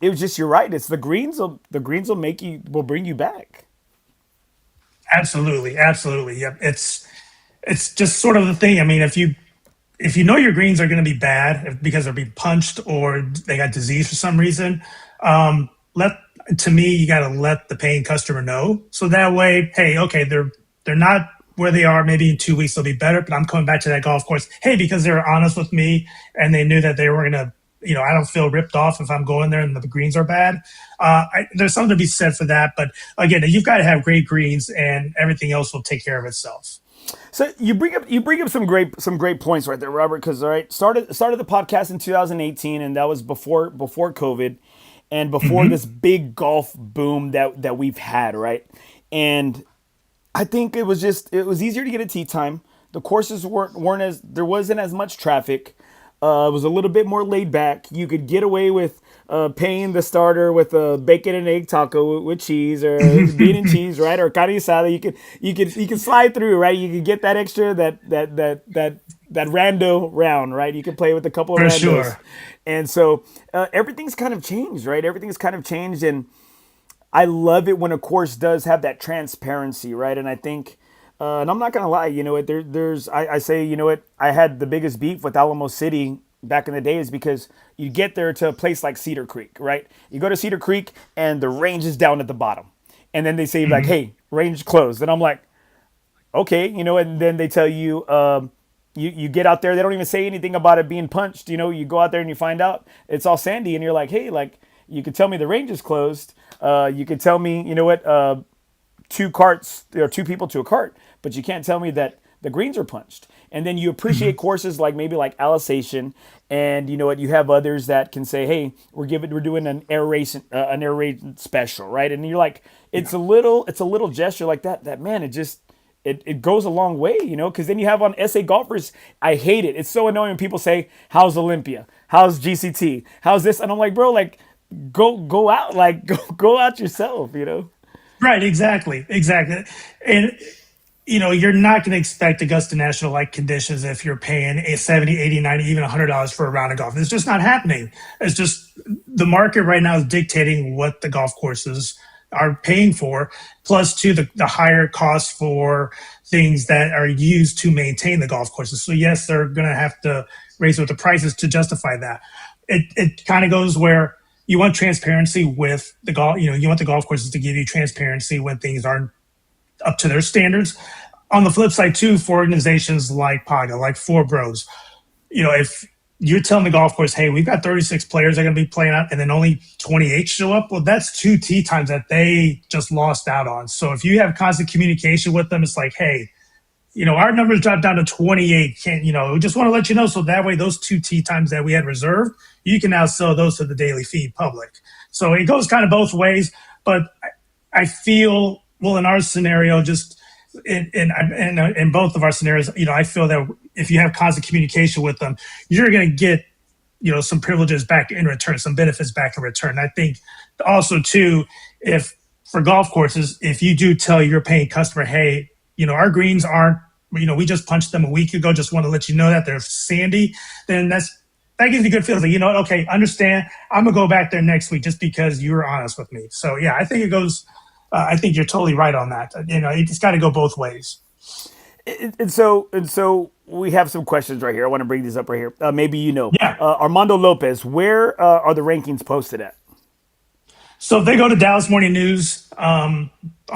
it was just, you're right. It's the greens will bring you back. Absolutely, absolutely. Yep. It's just sort of the thing. I mean, if you know your greens are going to be bad because they're being punched or they got disease for some reason, let to me you got to let the paying customer know so that way, hey, okay, they're not where they are. Maybe in 2 weeks they'll be better, but I'm coming back to that golf course. Hey, because they were honest with me and they knew that they were gonna. I don't feel ripped off if I'm going there and the greens are bad. There's something to be said for that. But again, you've got to have great greens, and everything else will take care of itself. So you bring up some great points right there, Robert. Because all right, started the podcast in 2018, and that was before COVID, and before this big golf boom that we've had, right? And I think it was easier to get a tee time. The courses weren't as there wasn't as much traffic. It was a little bit more laid back. You could get away with paying the starter with a bacon and egg taco with cheese or bean and cheese, right? Or carne asada. You could slide through, right? You could get that extra that rando round, right? You could play with a couple of For randos, sure. and so everything's kind of changed, right? Everything's kind of changed, and I love it when a course does have that transparency, right? And I think, and I'm not gonna lie, I say, I had the biggest beef with Alamo City back in the day is because you get there to a place like Cedar Creek, right? You go to Cedar Creek and the range is down at the bottom, and then they say like, "Hey, range closed," and I'm like, okay, and then they tell you, you get out there, they don't even say anything about it being punched. You go out there and you find out it's all sandy, and you're like, hey, like, you could tell me the range is closed. You could tell me, two carts, there are two people to a cart, but you can't tell me that the greens are punched. And then you appreciate courses like maybe like Alisation, and you know what, you have others that can say, hey, we're doing an aeration special, right? And you're like, it's a little gesture like that man, it goes a long way, because then you have on SA golfers. I hate it. It's so annoying when people say, how's Olympia? How's GCT? How's this? And I'm like, bro, like, go out, like, go out yourself. Right, exactly. And you're not going to expect Augusta National like conditions if you're paying a 70, 80, 90, even $100 for a round of golf. It's just not happening. It's just the market right now is dictating what the golf courses are paying for, plus to the higher cost for things that are used to maintain the golf courses. So yes, they're going to have to raise with the prices to justify that. It kind of goes where you want transparency with the golf. You want the golf courses to give you transparency when things aren't up to their standards. On the flip side, too, for organizations like PAGA, like FOREBROS, if you're telling the golf course, hey, we've got 36 players that are going to be playing out, and then only 28 show up, well, that's 2 tee times that they just lost out on. So if you have constant communication with them, it's like, hey, our numbers dropped down to 28. We just want to let you know, so that way those 2 tee times that we had reserved, you can now sell those to the daily feed public. So it goes kind of both ways, but I feel, well, in our scenario, just in both of our scenarios, I feel that if you have constant communication with them, you're going to get, some privileges back in return, some benefits back in return. I think also too, if for golf courses, if you do tell your paying customer, hey, our greens aren't, we just punched them a week ago, just want to let you know that they're sandy, then that gives you good feeling. Like, okay, understand, I'm going to go back there next week just because you were honest with me. So yeah, I think it goes, I think you're totally right on that. It's got to go both ways. And so we have some questions right here. I want to bring these up right here. Maybe Yeah. Armando Lopez. Where are the rankings posted at? So if they go to Dallas Morning News on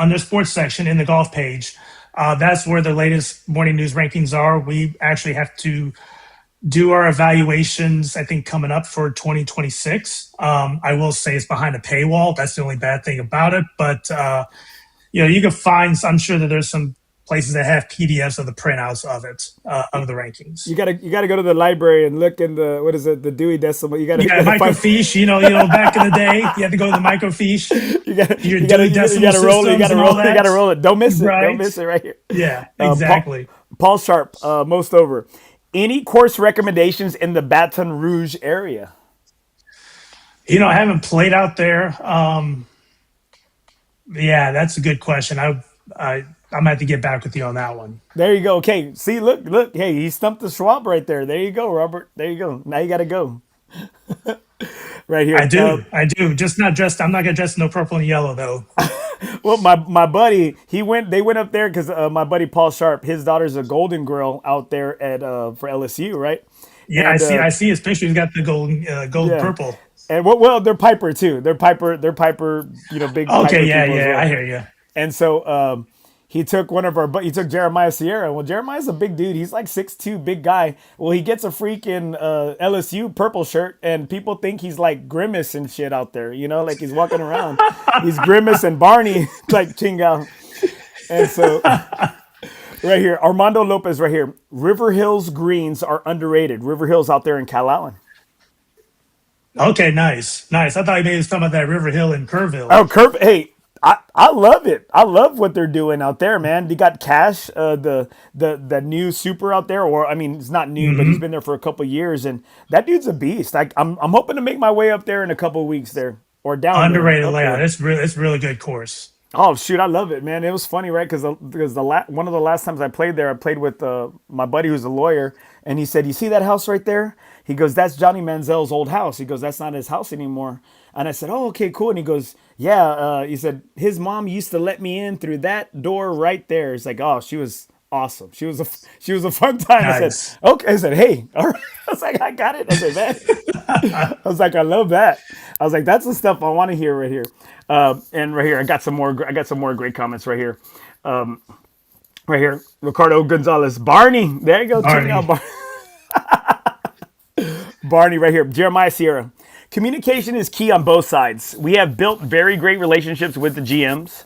their sports section in the golf page, that's where the latest morning news rankings are. We actually have to do our evaluations, I think, coming up for 2026. I will say it's behind a paywall. That's the only bad thing about it. But, you can find, I'm sure that there's some places that have PDFs of the printouts of it, of the rankings. You gotta go to the library and look in the Dewey Decimal. You gotta microfiche. Back in the day, you had to go to the microfiche. You gotta roll it. You gotta roll it. Don't miss it. Right. Don't miss it right here. Yeah, exactly. Paul Sharp, most over. Any course recommendations in the Baton Rouge area? I haven't played out there. Yeah, that's a good question. I'm gonna have to get back with you on that one. There you go. Okay, see, look. Hey, he stumped the Schwab right there. There you go, Robert. There you go. Now you got to go. Right here. I do. Just not dressed. I'm not gonna dress no purple and yellow though. Well, my buddy, they went up there because my buddy Paul Sharp, his daughter's a Golden Girl out there at for LSU, right? Yeah, And, I see his picture. He's got the gold purple. And well, they're Piper too. They're Piper. Big. Piper Okay, yeah, people as well. I hear you. And so he took he took Jeremiah Sierra. Well, Jeremiah's a big dude. He's like 6'2", big guy. Well, he gets a freaking LSU purple shirt, and people think he's like Grimace and shit out there. Like he's walking around. He's Grimace and Barney, like Chingal. And so right here, Armando Lopez right here. River Hills greens are underrated. River Hills out there in Cal Allen. Okay, nice. I thought maybe he was talking about that River Hill in Kerrville. Oh, Hey, I love it. I love what they're doing out there, man. They got Cash, the new super out there, or I mean, it's not new, but he's been there for a couple of years, and that dude's a beast. I'm hoping to make my way up there in a couple of weeks there, or down underrated there, layout. It's really good course. Oh shoot, I love it, man. It was funny, right? Because one of the last times I played there, I played with my buddy who's a lawyer, and he said, "You see that house right there?" He goes, "That's Johnny Manziel's old house." He goes, "That's not his house anymore." And I said, "Oh, okay, cool." And he goes, "Yeah." He said his mom used to let me in through that door right there. It's like, oh, she was awesome. She was a fun time. Nice. I said, okay. I said, hey, all right. I was like, I got it. I said, man. I was like, I love that. I was like, that's the stuff I want to hear right here. And right here, I got some more great comments right here. Right Right here, Ricardo Gonzalez. Barney. There you go. Check it out, Barney. Barney right here. Jeremiah Sierra. Communication is key on both sides. We have built very great relationships with the GMs,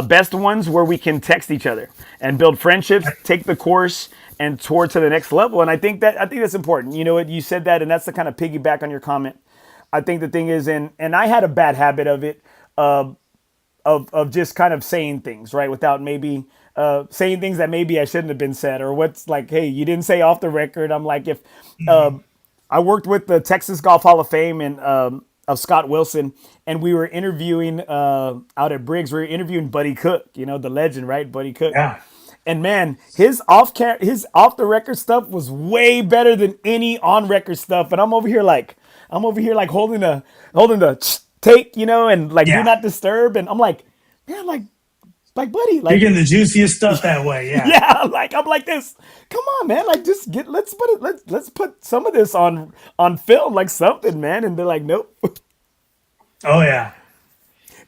best ones where we can text each other and build friendships, take the course and toward to the next level. And I think that's important. You know what, you said that, and that's the kind of piggyback on your comment. I think the thing is, and I had a bad habit of it, of just kind of saying things right without maybe saying things that maybe I shouldn't have been said, or what's like, hey, you didn't say off the record. I'm like, if I worked with the Texas Golf Hall of Fame and of Scott Wilson, and we were interviewing out at Briggs. We were interviewing Buddy Cook, you know, the legend, right? Buddy Cook. Yeah. And man, his off the record stuff was way better than any on record stuff. And I'm over here like holding the take, you know, and like do Yeah. not disturb. And I'm like, man, like buddy, You're like getting the juiciest stuff that way. Yeah. yeah, like I'm like this. Come on, man. Like just get let's put some of this on film, like something, man. And they're like, nope. Oh yeah.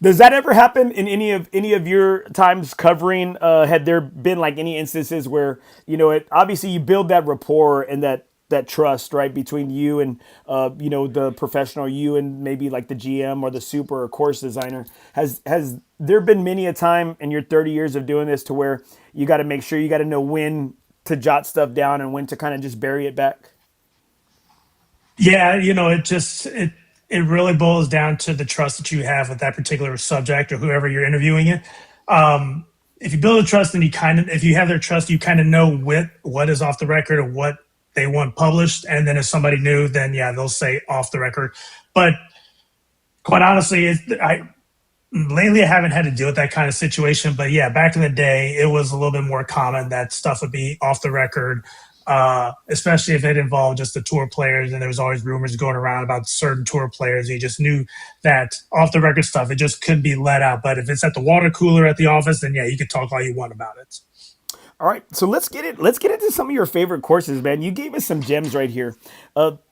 Does that ever happen in any of your times covering? Had there been like any instances where you know it? Obviously, you build that rapport and that trust right between you and you know the professional, you and maybe like the GM or the super or course designer. Has there been many a time in your 30 years of doing this to where you got to make sure you got to know when to jot stuff down and when to kind of just bury it back? Yeah, it really boils down to the trust that you have with that particular subject or whoever you're interviewing it. If you build a trust and if you have their trust, you kind of know what is off the record or what they want published. And then if somebody new, then yeah, they'll say off the record. But quite honestly, lately I haven't had to deal with that kind of situation. But yeah, back in the day, it was a little bit more common that stuff would be off the record, especially if it involved just the tour players. And there was always rumors going around about certain tour players. You just knew that off the record stuff, it just couldn't be let out. But if it's at the water cooler at the office, then yeah, you can talk all you want about it. All right, so let's get into some of your favorite courses, man. You gave us some gems right here.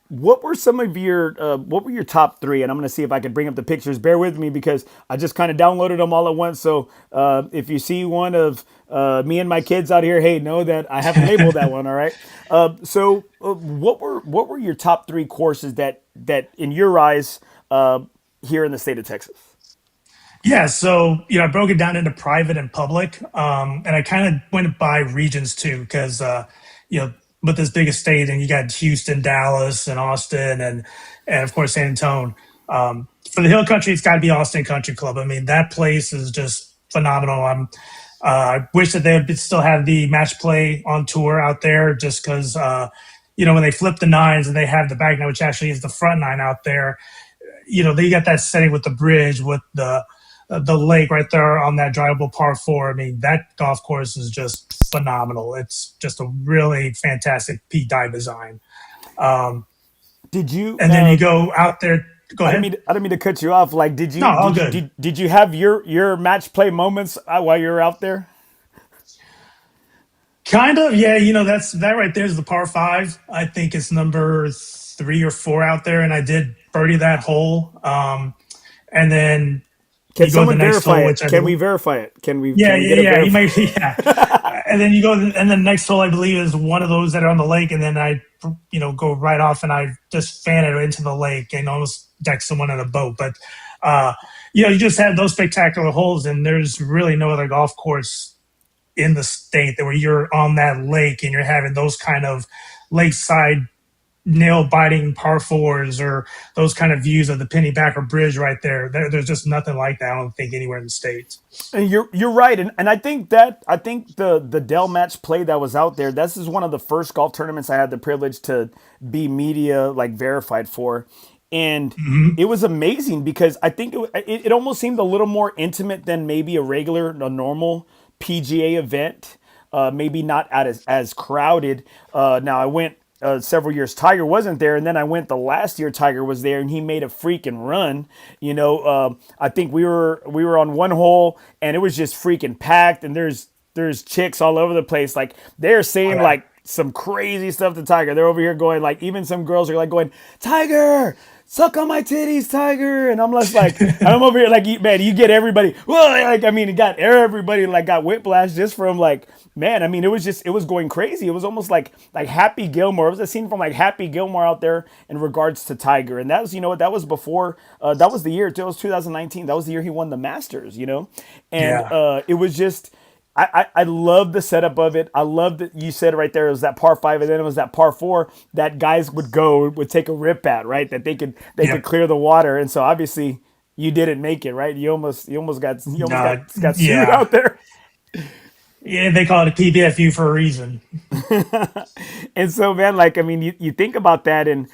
What were your top three? And I'm going to see if I can bring up the pictures. Bear with me because I just kind of downloaded them all at once. So if you see one of me and my kids out here, hey, know that I haven't labeled that one. All right. What were your top three courses that in your eyes here in the state of Texas? Yeah, so I broke it down into private and public, and I kind of went by regions too, because you know, with this big estate, and you got Houston, Dallas, and Austin, and of course San Antonio. For the Hill Country, it's got to be Austin Country Club. I mean, that place is just phenomenal. I wish that they would still have the match play on tour out there, just because when they flip the nines and they have the back nine, which actually is the front nine out there. They got that setting with the bridge, with the lake right there on that drivable par four. I mean, that golf course is just phenomenal. It's just a really fantastic Pete Dye design. Did you? And then you go out there. Go ahead. I don't mean to cut you off. Like, No, all good. Did you have your match play moments while you were out there? Kind of, yeah. That right there is the par five. I think it's number 3 or 4 out there, and I did birdie that hole. And then Can you go to someone the next verify hole, it? Can we verify it? Can we? Yeah, Can we yeah, get a yeah. You verify? might, yeah. And then you go, and then the next hole, I believe, is one of those that are on the lake, and then I, go right off and I just fan it into the lake and almost deck someone in a boat. But, you just have those spectacular holes, and there's really no other golf course in the state that where you're on that lake and you're having those kind of lakeside nail biting par fours or those kind of views of the Pennybacker Bridge right there. There's just nothing like that. I don't think anywhere in the States. And you're right, and I think the Dell match play that was out there. This is one of the first golf tournaments I had the privilege to be media like verified for, and it was amazing because I think it almost seemed a little more intimate than maybe a normal PGA event. Maybe not as crowded. Now I went several years Tiger wasn't there, and then I went the last year Tiger was there, and he made a freaking run. I think we were on one hole, and it was just freaking packed, and there's chicks all over the place. Like they're saying like some crazy stuff to Tiger. They're over here going like even some girls are like going Tiger, suck on my titties, Tiger. And I'm just like, I'm over here like, man, you get everybody. Well, like, I mean, it got everybody like got whiplash just from like, man. I mean, it was just, it was going crazy. It was almost like Happy Gilmore. It was a scene from like Happy Gilmore out there in regards to Tiger. And that was, you know what, that was before, that was the year, it was 2019. That was the year he won the Masters, you know? And Yeah. it was just, I love the setup of it. I love that you said right there, it was that par five, and then it was that par four that guys would take a rip at, right? That they could Yep. clear the water. And so obviously you didn't make it, right? You almost got sued Yeah. out there. Yeah, they call it a PBFU for a reason. And so man, like I mean, you think about that, and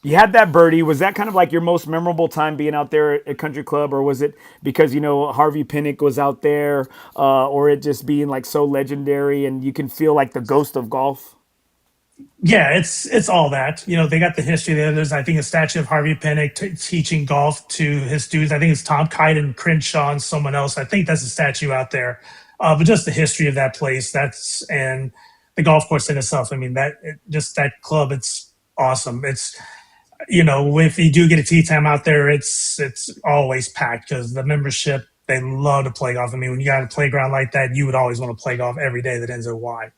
you had that birdie. Was that kind of like your most memorable time being out there at Country Club, or was it because you know Harvey Pinnick was out there, or it just being like so legendary and you can feel like the ghost of golf? Yeah, it's all that. You know, they got the history there. There's, I think, a statue of Harvey Pinnick teaching golf to his students. I think it's Tom Kite and Crenshaw and someone else. I think that's a statue out there. But just the history of that place, that's and the golf course in itself. I mean, just that club, it's awesome. It's, you know, if you do get a tee time out there, it's always packed because the membership, they love to play golf. I mean, when you got a playground like that, you would always want to play golf every day that ends in Y.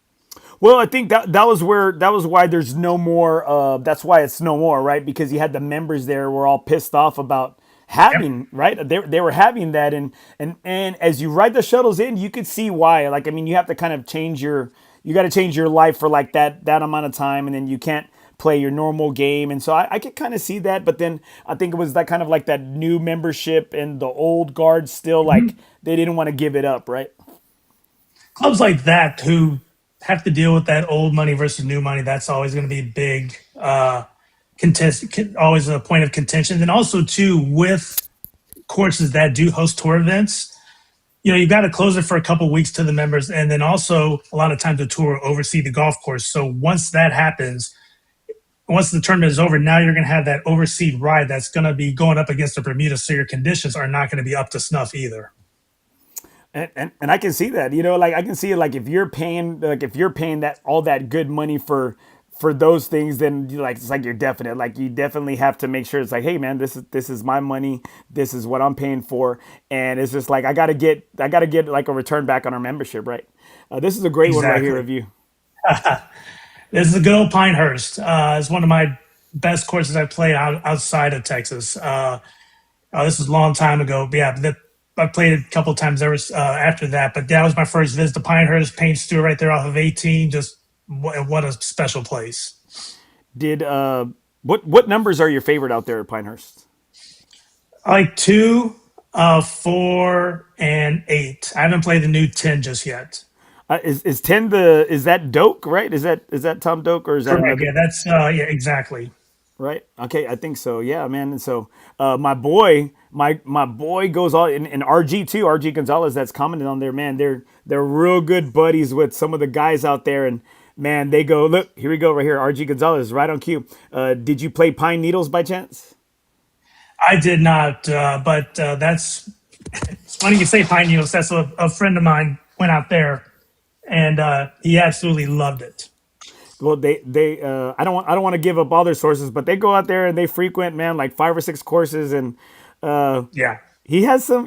Well, I think that was where that was why there's no more. That's why it's no more, right? Because you had the members there were all pissed off about Yep. having right. They were having that, and as you ride the shuttles in, you could see why. Like I mean, you have to kind of you got to change your life for like that amount of time, and then you can't play your normal game. And so I could kind of see that, but then I think it was that kind of like that new membership and the old guard still like they didn't want to give it up, right? Clubs like that who have to deal with that old money versus new money, that's always going to be big contest, always a point of contention. And also too, with courses that do host tour events, you know, you've got to close it for a couple of weeks to the members, and then also a lot of times the tour will oversee the golf course. So once that happens, once the tournament is over, now you're going to have that overseed ride that's going to be going up against the Bermuda, so your conditions are not going to be up to snuff either. And I can see that, you know, like I can see it like if you're paying that all that good money for those things, then you like it's like you're definite, like you definitely have to make sure it's like, hey man, this is my money, this is what I'm paying for, and it's just like I gotta get like a return back on our membership, right? This is a great one right here Exactly. of you. This is a good old Pinehurst. It's one of my best courses I played outside of Texas. This was a long time ago. But yeah, I played it a couple of times ever after that. But that was my first visit to Pinehurst, Paint Stewart right there off of 18. Just what a special place. Did what numbers are your favorite out there at Pinehurst? I like two, 4, and 8. I haven't played the new 10 just yet. Is 10 the is that Doak, right? Is that Tom Doak, or is that Correct. another? Yeah, that's yeah, exactly. Right. Okay. I think so. Yeah, man. And so, my boy goes all in RG too. RG Gonzalez that's commented on there. Man, they're real good buddies with some of the guys out there, and man, they go look. Here we go right here. RG Gonzalez right on cue. Did you play Pine Needles by chance? I did not, but that's it's funny you say Pine Needles. That's a friend of mine went out there, and he absolutely loved it. Well, I don't want to give up all their sources, but they go out there and they frequent, man, like 5 or 6 courses, and uh, Yeah. he has some.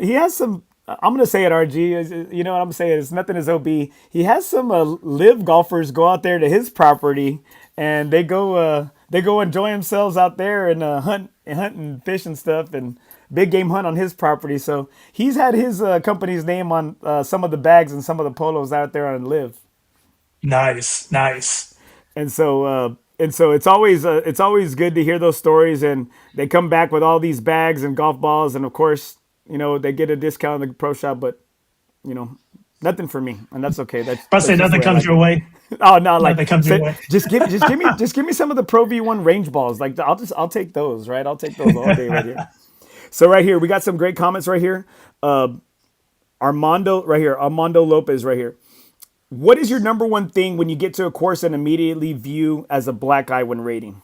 I'm gonna say it, RG. You know what I'm saying? It's nothing as OB. He has some live golfers go out there to his property, and they go enjoy themselves out there and hunt and fish and stuff, and big game hunt on his property. So he's had his company's name on some of the bags and some of the polos out there on live. Nice, nice. And so it's always good to hear those stories, and they come back with all these bags and golf balls, and of course, they get a discount in the pro shop, but you know, nothing for me, and that's okay. That's If I say that's just the nothing way I comes like your it. way, Oh no, like nothing comes your way. just give me some of the Pro V1 range balls. Like I'll take those, right? I'll take those all day right here. So right here, we got some great comments right here. Armando right here, Armando Lopez right here. What is your number one thing when you get to a course and immediately view as a black eye when rating?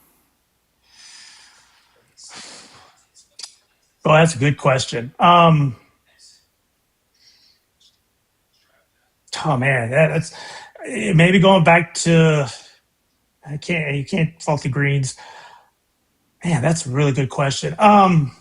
Oh, that's a good question. Oh man, that's maybe going back to I can't you can't fault the greens. Man, that's a really good question. I'll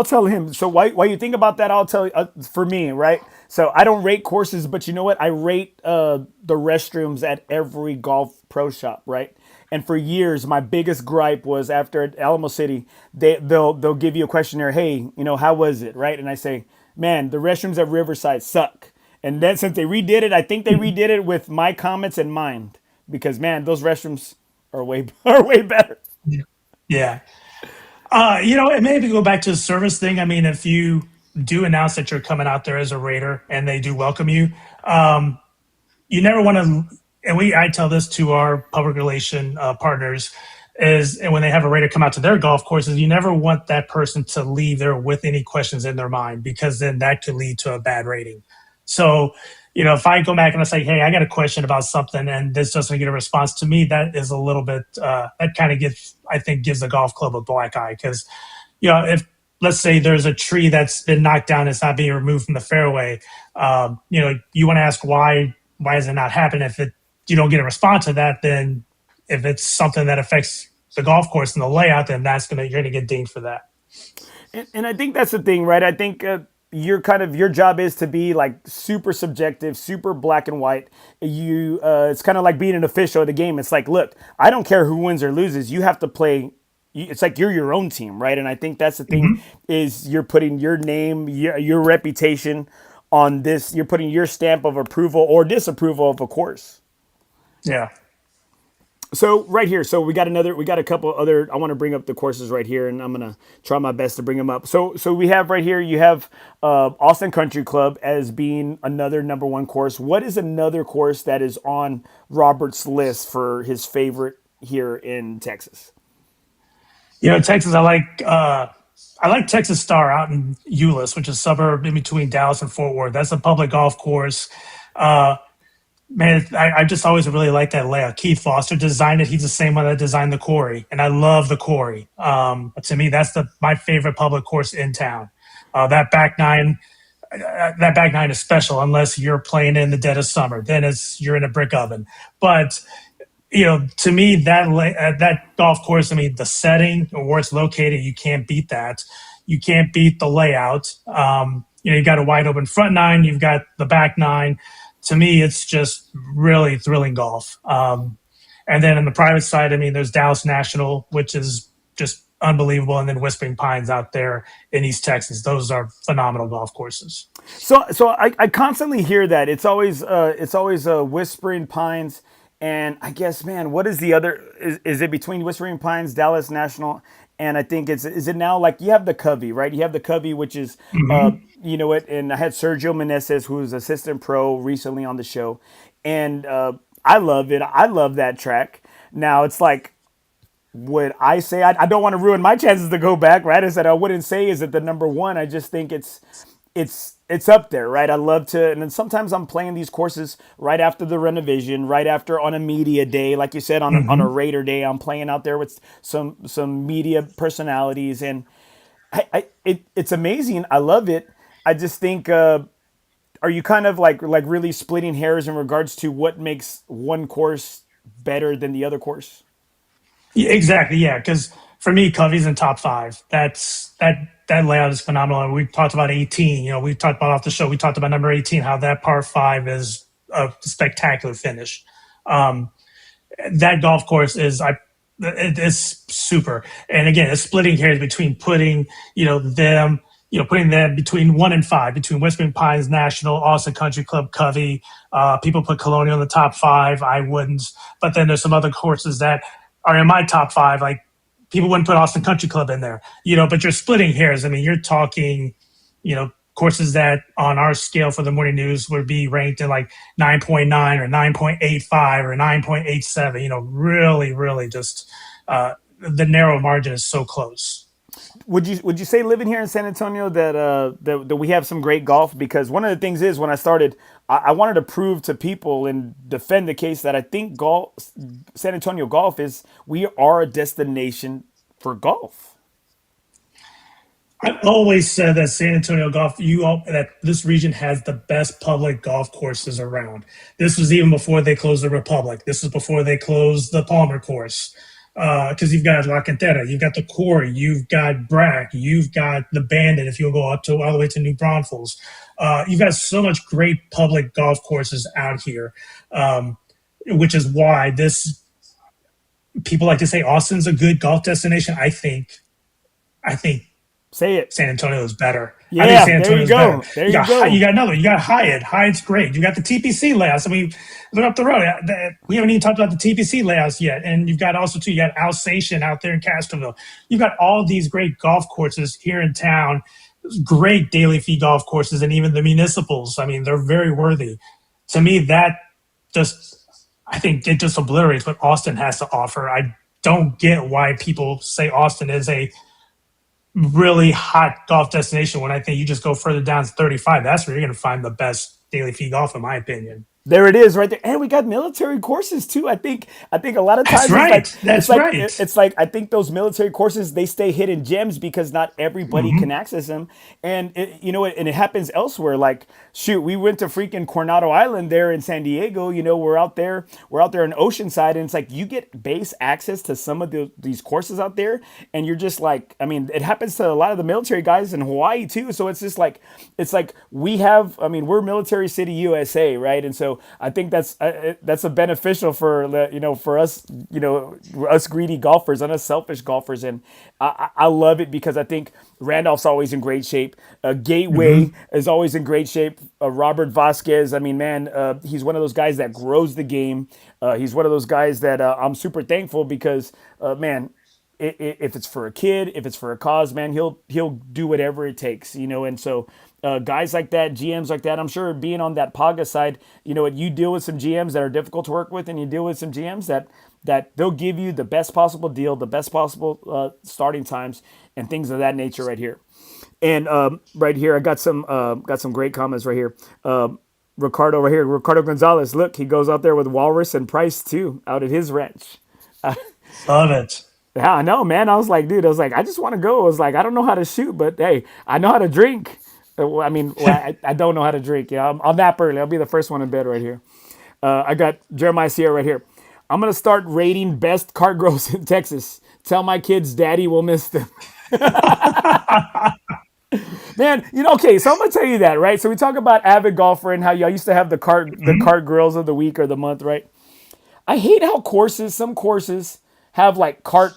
tell him. So why you think about that? I'll tell you. For me, right? So I don't rate courses, but you know what? I rate the restrooms at every golf pro shop, right? And for years, my biggest gripe was after at Alamo City, they'll give you a questionnaire. Hey, how was it, right? And I say, man, the restrooms at Riverside suck. And then since they redid it, I think they redid it with my comments in mind because man, those restrooms are way are way better. Yeah. And maybe go back to the service thing. I mean, if you do announce that you're coming out there as a raider and they do welcome you, you never want to, and I tell this to our public relation partners, is and when they have a raider come out to their golf courses, you never want that person to leave there with any questions in their mind because then that could lead to a bad rating. So, if I go back and I say, hey, I got a question about something and this doesn't get a response to me, that is a little bit, that kind of I think gives the golf club a black eye because, if let's say there's a tree that's been knocked down, it's not being removed from the fairway, you want to ask why is it not happening? If you don't get a response to that, then if it's something that affects the golf course and the layout, then you're going to get dinged for that. And I think that's the thing, right? I think your job is to be like super subjective, super black and white. It's kind of like being an official of the game. It's like, look, I don't care who wins or loses. You have to play. It's like you're your own team, right? And I think that's the thing is you're putting your name, your reputation on this. You're putting your stamp of approval or disapproval of a course. Yeah. So right here, we got a couple other. I want to bring up the courses right here, and I'm gonna try my best to bring them up. So we have right here. You have Austin Country Club as being another number one course. What is another course that is on Robert's list for his favorite here in Texas? Texas, I like Texas Star out in Euless, which is a suburb in between Dallas and Fort Worth. That's a public golf course. Man, I just always really liked that layout. Keith Foster designed it. He's the same one that designed the quarry, and I love the quarry. To me, that's my favorite public course in town. That back nine is special unless you're playing in the dead of summer. Then you're in a brick oven. But to me, that golf course, I mean, the setting or where it's located, you can't beat that. You can't beat the layout. You've got a wide open front nine. You've got the back nine. To me, it's just really thrilling golf. And then on the private side, I mean, there's Dallas National, which is just unbelievable, and then Whispering Pines out there in East Texas. Those are phenomenal golf courses. So I constantly hear that it's always Whispering Pines, and I guess, man, what is the other? Is it between Whispering Pines, Dallas National? And I think is it now like you have the Covey, right? You have the Covey, which is, and I had Sergio Meneses, who's assistant pro recently on the show. And I love it. I love that track. Now it's like, would I say, I don't want to ruin my chances to go back, right? I said, I wouldn't say is it the number one. I just think it's up there, right? I love to, and then sometimes I'm playing these courses right after the renovation, right after on a media day, like you said, on a Raider day, I'm playing out there with some media personalities, and it's amazing. I love it. I just think, are you kind of like really splitting hairs in regards to what makes one course better than the other course? Yeah, exactly. Yeah. Because for me, Covey's in top five. That layout is phenomenal. And we talked about 18. We talked about off the show. We talked about number 18, how that par five is a spectacular finish. That golf course is super. And again, it's splitting hairs between putting putting them between 1 and 5, between Whispering Pines National, Austin Country Club, Covey. People put Colonial in the top 5. I wouldn't. But then there's some other courses that are in my top 5. Like people wouldn't put Austin Country Club in there, but you're splitting hairs. I mean, you're talking, courses that on our scale for the morning news would be ranked in like 9.9 or 9.85 or 9.87, really, really just the narrow margin is so close. Would you say living here in San Antonio that we have some great golf? Because one of the things is when I started, I wanted to prove to people and defend the case that I think San Antonio golf we are a destination for golf. I've always said that San Antonio golf, that this region has the best public golf courses around. This was even before they closed the Republic. This was before they closed the Palmer course. because you've got La Cantera, you've got the Quarry, you've got Brack, you've got the Bandit. If you'll go up to all the way to New Braunfels, you've got so much great public golf courses out here, which is why this people like to say Austin's a good golf destination. I think Say it. San Antonio is better. I think Yeah, San there Antonio you is better. go. There you go. You got another. You got Hyatt. Hyatt's great. You got the TPC layouts. I mean, look up the road. We haven't even talked about the TPC layouts yet. And you've got also too. You got Alsatian out there in Castroville. You've got all these great golf courses here in town. Great daily fee golf courses, and even the municipals. I mean, they're very worthy. To me, that just I think it just obliterates what Austin has to offer. I don't get why people say Austin is a really hot golf destination when I think you just go further down to 35. That's where you're going to find the best daily fee golf, in my opinion. There it is, right there, and we got military courses too. I think a lot of That's times right. That's right. it's like I think those military courses they stay hidden gems because not everybody can access them, and it happens elsewhere. Like shoot, we went to freaking Coronado Island there in San Diego. We're out there in Oceanside, and it's like you get base access to some of these courses out there, and you're just like, I mean, it happens to a lot of the military guys in Hawaii too. So it's like we have, I mean, we're Military City, USA, right, and so I think that's a beneficial for for us us greedy golfers and us selfish golfers, and I love it because I think Randolph's always in great shape. Gateway is always in great shape. Robert Vasquez, I mean, man, he's one of those guys that grows the game. He's one of those guys that I'm super thankful because man, if it's for a kid, if it's for a cause, man, he'll do whatever it takes, and so guys like that, GMs like that, I'm sure being on that Paga side, you deal with some GMs that are difficult to work with, and you deal with some GMs that they'll give you the best possible deal, the best possible starting times, and things of that nature right here. And right here, I got some great comments right here. Ricardo right here, Ricardo Gonzalez. Look, he goes out there with Walrus and Price too, out at his ranch. Love it. Yeah, I know, man. I was like, dude, I just want to go. I was like, I don't know how to shoot, but hey, I know how to drink. I mean, I don't know how to drink. I'll nap early. I'll be the first one in bed right here. I got Jeremiah Sierra right here. I'm going to start rating best cart girls in Texas. Tell my kids daddy will miss them. Man, okay, so I'm going to tell you that, right? So we talk about avid golfer and how y'all used to have the cart girls of the week or the month, right? I hate how some courses have like cart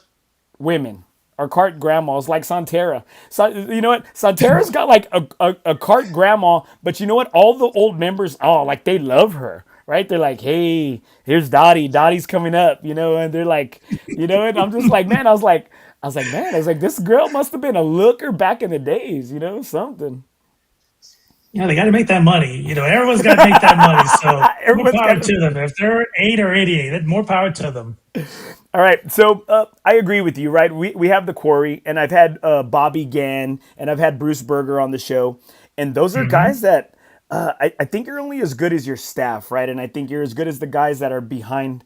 women or cart grandmas like Santerra. So you know what? Santerra's got like a cart grandma, but you know what? All the old members, like they love her, right? They're like, hey, here's Dottie. Dottie's coming up, and they're like, and I'm just like, man, I was like, this girl must have been a looker back in the days, something. They got to make that money. Everyone's got to make that money. So more Everyone's power got to them. If they're 8 or 88, more power to them. All right, so I agree with you, right? We have the Quarry, and I've had Bobby Gann, and I've had Bruce Berger on the show, and those are guys that I think you're only as good as your staff, right? And I think you're as good as the guys that are behind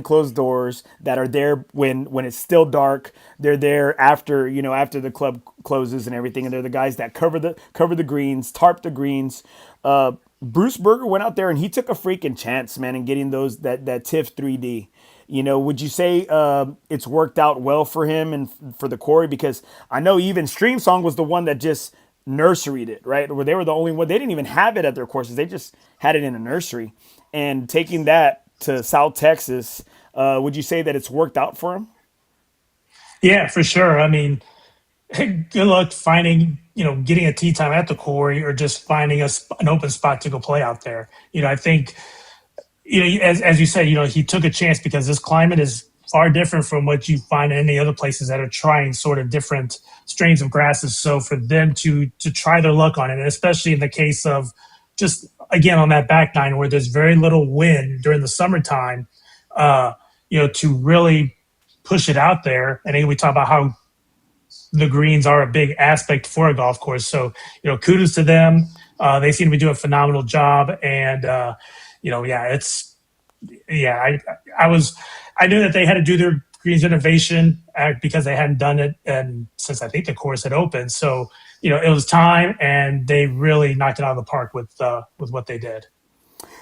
closed doors, that are there when it's still dark. They're there after after the club closes and everything, and they're the guys that cover the greens, tarp the greens. Bruce Berger went out there and he took a freaking chance, man, in getting that TIFF 3D. Would you say it's worked out well for him and for the Quarry? Because I know even Stream Song was the one that just nurseryed it, right? Where they were the only one. They didn't even have it at their courses. They just had it in a nursery. And taking that to South Texas, would you say that it's worked out for him? Yeah, for sure. I mean, good luck finding, getting a tee time at the Quarry or just finding an open spot to go play out there. I think as you said, he took a chance because this climate is far different from what you find in any other places that are trying sort of different strains of grasses. So for them to try their luck on it, and especially in the case of just again on that back nine where there's very little wind during the summertime, to really push it out there. And then we talk about how the greens are a big aspect for a golf course. So kudos to them. They seem to be doing a phenomenal job, and I knew that they had to do their greens innovation because they hadn't done it and since I think the course had opened. So, it was time, and they really knocked it out of the park with what they did.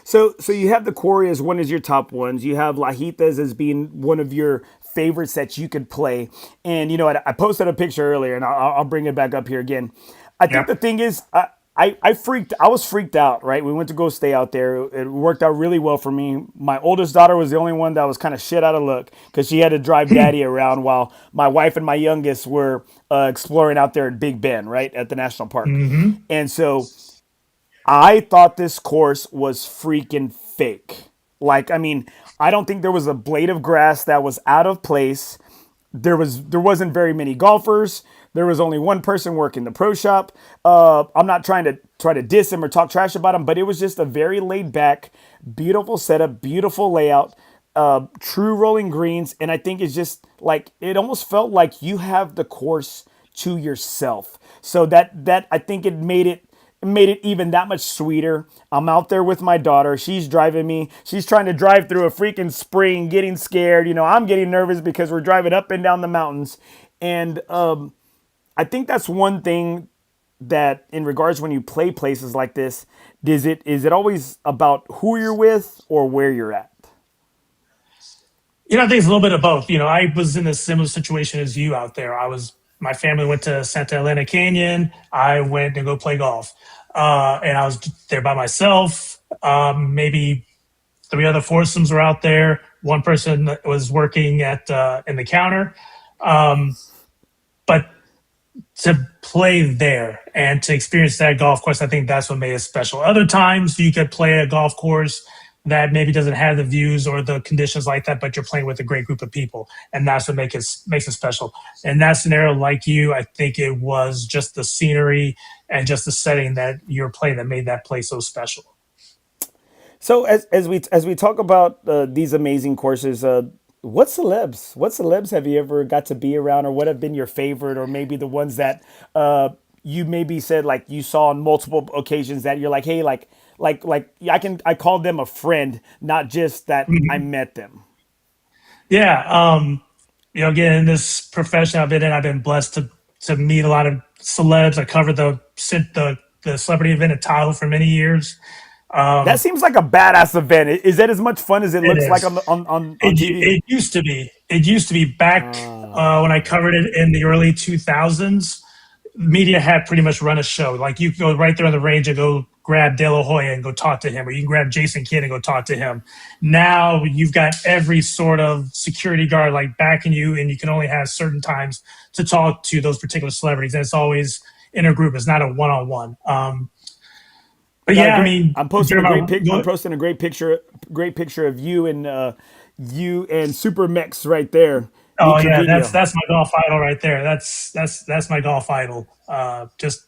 So you have the quarry as one as your top ones. You have Lajitas as being one of your favorites that you could play. And I posted a picture earlier, and I'll bring it back up here again. I think Yeah. the thing is, I was freaked out. Right, we went to go stay out there. It worked out really well for me. My oldest daughter was the only one that was kind of shit out of luck because she had to drive daddy around while my wife and my youngest were exploring out there at Big Bend, right at the national park. Hmm. And so I thought this course was freaking fake. Like, I mean, I don't think there was a blade of grass that was out of place. There wasn't very many golfers. There was only one person working the pro shop. I'm not trying to try to diss him or talk trash about him, but it was just a very laid back, beautiful setup, beautiful layout, true rolling greens, and I think it's just like it almost felt like you have the course to yourself. So that I think it made it even that much sweeter. I'm out there with my daughter. She's driving me. She's trying to drive through a freaking spring, getting scared. I'm getting nervous because we're driving up and down the mountains. And I think that's one thing that, in regards when you play places like this, is it always about who you're with or where you're at? I think it's a little bit of both. I was in a similar situation as you out there. My family went to Santa Elena Canyon. I went to go play golf. And I was there by myself. Maybe three other foursomes were out there. One person was working in the counter. But to play there and to experience that golf course, I think that's what made it special. Other times you could play a golf course that maybe doesn't have the views or the conditions like that, but you're playing with a great group of people, and that's what makes it special. In that scenario, like you, I think it was just the scenery and just the setting that you're playing that made that place so special. So as we talk about these amazing courses, what celebs have you ever got to be around, or what have been your favorite, or maybe the ones that you maybe said like you saw on multiple occasions that you're like, hey, like I called them a friend, not just that I met them. Yeah. Again, in this profession I've been in, I've been blessed to meet a lot of celebs. I covered the celebrity event at Tahoe for many years. That seems like a badass event. Is that as much fun as it It looks like on is. the, on TV? It used to be. It used to be back when I covered it in the early 2000s. Media had pretty much run a show. Like you could go right there on the range and go grab De La Hoya and go talk to him, or you can grab Jason Kidd and go talk to him. Now you've got every sort of security guard like backing you, and you can only have certain times to talk to those particular celebrities. And it's always in a group. It's not a one-on-one. I But got a yeah, I great. mean, I'm posting a during great my pic. I'm posting a great picture of you and Super Mex right there in oh yeah, that's Trevino. that's my golf idol right there. That's my golf idol. Just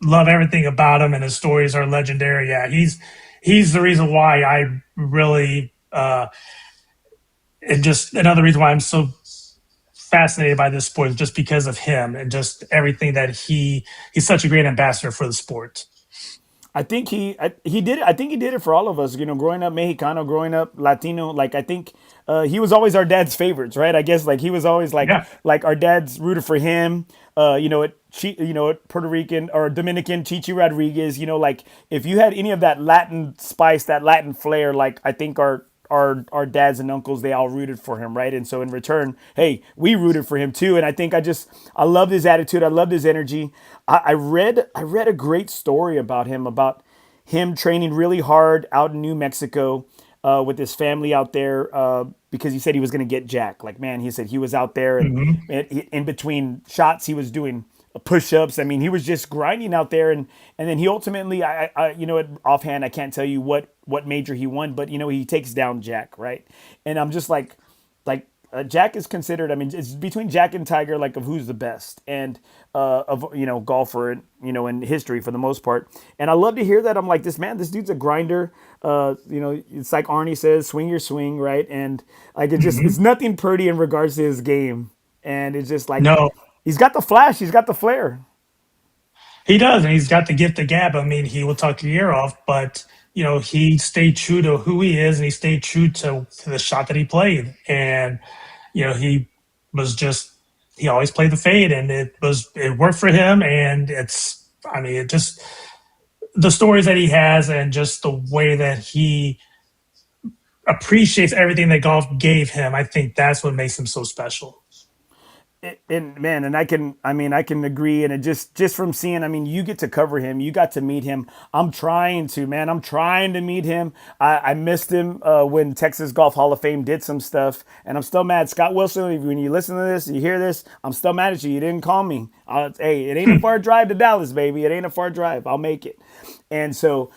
love everything about him, and his stories are legendary. Yeah, he's the reason why I really and just another reason why I'm so fascinated by this sport is just because of him and just everything that he's such a great ambassador for the sport. I think he did it. I think he did it for all of us. Growing up Mexicano, growing up Latino. Like I think he was always our dad's favorites, right? I guess like he was always like Yeah. like our dad's rooted for him. At Puerto Rican or Dominican Chichi Rodriguez. Like if you had any of that Latin spice, that Latin flair, like I think our dads and uncles, they all rooted for him, right? And so in return, hey, we rooted for him too. And I think I loved his attitude. I loved his energy. I read a great story about him training really hard out in New Mexico with his family out there because he said he was going to get Jack. Like man, he said he was out there and, Hmm. in between shots he was doing push-ups. I mean, he was just grinding out there, and then he ultimately, offhand, I can't tell you what major he won, but he takes down Jack, right? And I'm just Jack is considered. I mean, it's between Jack and Tiger, like of who's the best, and of golfer, in history for the most part. And I love to hear that. I'm like, this dude's a grinder. It's like Arnie says, swing your swing, right? And like it's Hmm. nothing pretty in regards to his game, and it's just like No, he's got the flash, he's got the flair. he does, and he's got the gift of gab. I mean, he will talk your ear off, but he stayed true to who he is, and he stayed true to the shot that he played. And he was just he always played the fade, and it worked for him. And I mean, it just the stories that he has and just the way that he appreciates everything that golf gave him, I think that's what makes him so special. And man, and I can agree. And it just from seeing, I mean, you get to cover him, you got to meet him. I'm trying to, man, I'm trying to meet him. I missed him when Texas Golf Hall of Fame did some stuff, and I'm still mad. Scott Wilson, when you listen to this, you hear this, I'm still mad at you. You didn't call me. Hey, it ain't a far drive to Dallas, baby. It ain't a far drive. I'll make it. And so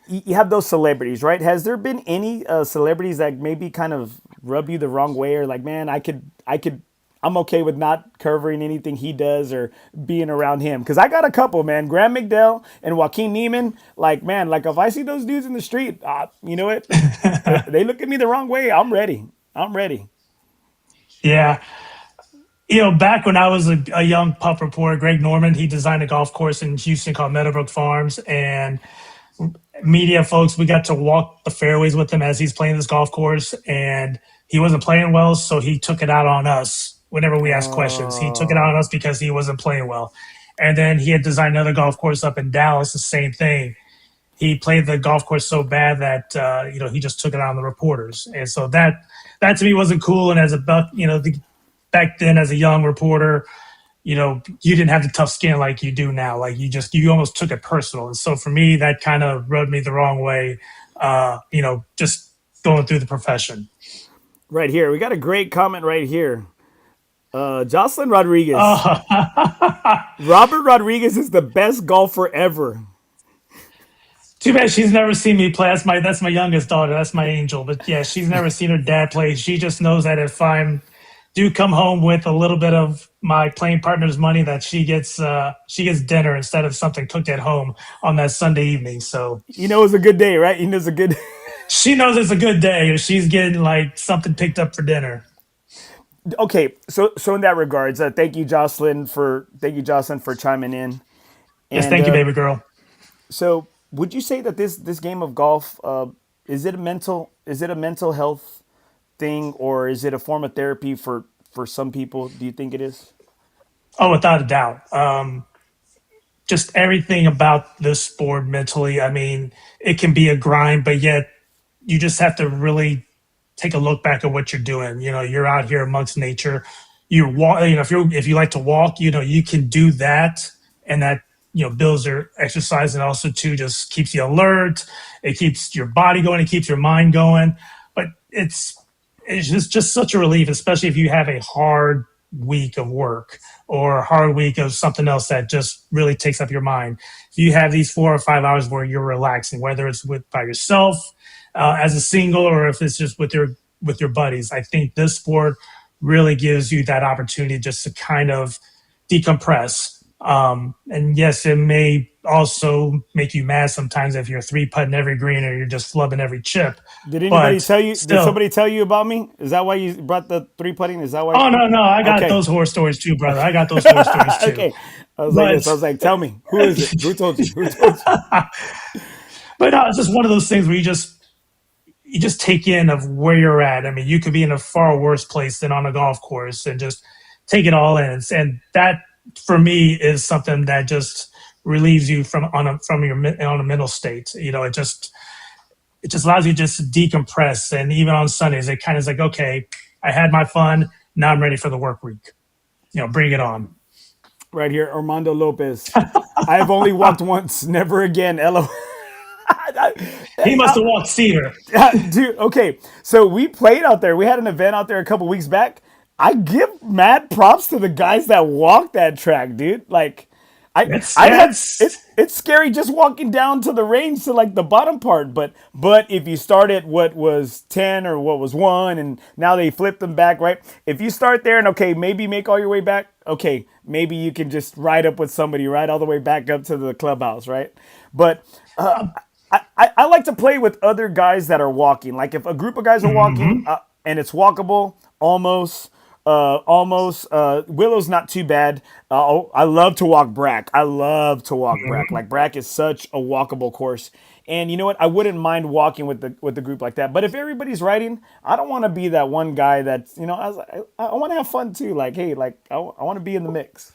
you have those celebrities, right? Has there been any celebrities that maybe kind of rub you the wrong way, or like, man, I'm okay with not covering anything he does or being around him? Because I got a couple, man. Graham McDowell and Joaquin Neiman. Like, man, like if I see those dudes in the street, you know what? They look at me the wrong way. I'm ready. I'm ready. Yeah. Back when I was a young pup reporter, Greg Norman, he designed a golf course in Houston called Meadowbrook Farms. And media folks, we got to walk the fairways with him as he's playing this golf course. And he wasn't playing well, so he took it out on us whenever we asked questions. He took it out on us because he wasn't playing well. And then he had designed another golf course up in Dallas, the same thing. He played the golf course so bad that he just took it out on the reporters. And so that to me wasn't cool. And as a buck, back then as a young reporter, you didn't have the tough skin like you do now. Like you almost took it personal. And so for me, that kind of rubbed me the wrong way, just going through the profession. Right here. We got a great comment right here. Jocelyn Rodriguez. Robert Rodriguez is the best golfer ever. Too bad she's never seen me play. That's my youngest daughter. That's my angel. But yeah, she's never seen her dad play. She just knows that if I'm do come home with a little bit of my playing partner's money, that she gets dinner instead of something cooked at home on that Sunday evening. So It's a good day, right? It's a good. she knows it's a good day if she's getting like something picked up for dinner. Okay, so in that regards, thank you, Jocelyn, for chiming in. Yes, And thank you, baby girl. so, would you say that this game of golf is it a mental health thing, or is it a form of therapy for some people? Do you think it is? Oh, without a doubt. Just everything about this sport mentally. I mean, it can be a grind, but yet you just have to really take a look back at what you're doing. You're out here amongst nature. You walk. If you like to walk, you can do that, and that builds your exercise, and also too just keeps you alert. It keeps your body going. It keeps your mind going. But it's just such a relief, especially if you have a hard week of work or a hard week of something else that just really takes up your mind. If you have these 4 or 5 hours where you're relaxing, whether it's by yourself as a single, or if it's just with your buddies, I think this sport really gives you that opportunity just to kind of decompress. And yes, it may also make you mad sometimes if you're three putting every green or you're just flubbing every chip. Did anybody But tell you? Did still, somebody tell you about me? Is that why you brought the three putting? Is that why? oh no, I got Okay, those horror stories too, brother. I got those horror stories too. okay. I was like But this. I was like, tell me, who is it? Who told you? Who told you? but no, it's just one of those things where you just take in of where you're at. I mean, you could be in a far worse place than on a golf course, and just take it all in. And that for me is something that just relieves you from your on a mental state. It just allows you just to decompress. And even on Sundays, it kind of is like, okay, I had my fun. Now I'm ready for the work week. Bring it on. Right here, Armando Lopez. I have only walked once, never again. LO. He must have walked Cedar. Dude, okay. So we played out there. We had an event out there a couple weeks back. I give mad props to the guys that walked that track, dude. Like, It's I had it's it's scary just walking down to the range to like the bottom part, but if you start at what was 10 or what was 1 and now they flip them back, right? If you start there and okay, maybe make all your way back, okay, maybe you can just ride up with somebody right all the way back up to the clubhouse, right? But I like to play with other guys that are walking. Like if a group of guys are walking and it's walkable, almost. Willow's not too bad. I love to walk Brack. I love to walk Brack. Like Brack is such a walkable course. And you know what? I wouldn't mind walking with the group like that. But if everybody's riding, I don't want to be that one guy that's I want to have fun too. Like hey, like I want to be in the mix.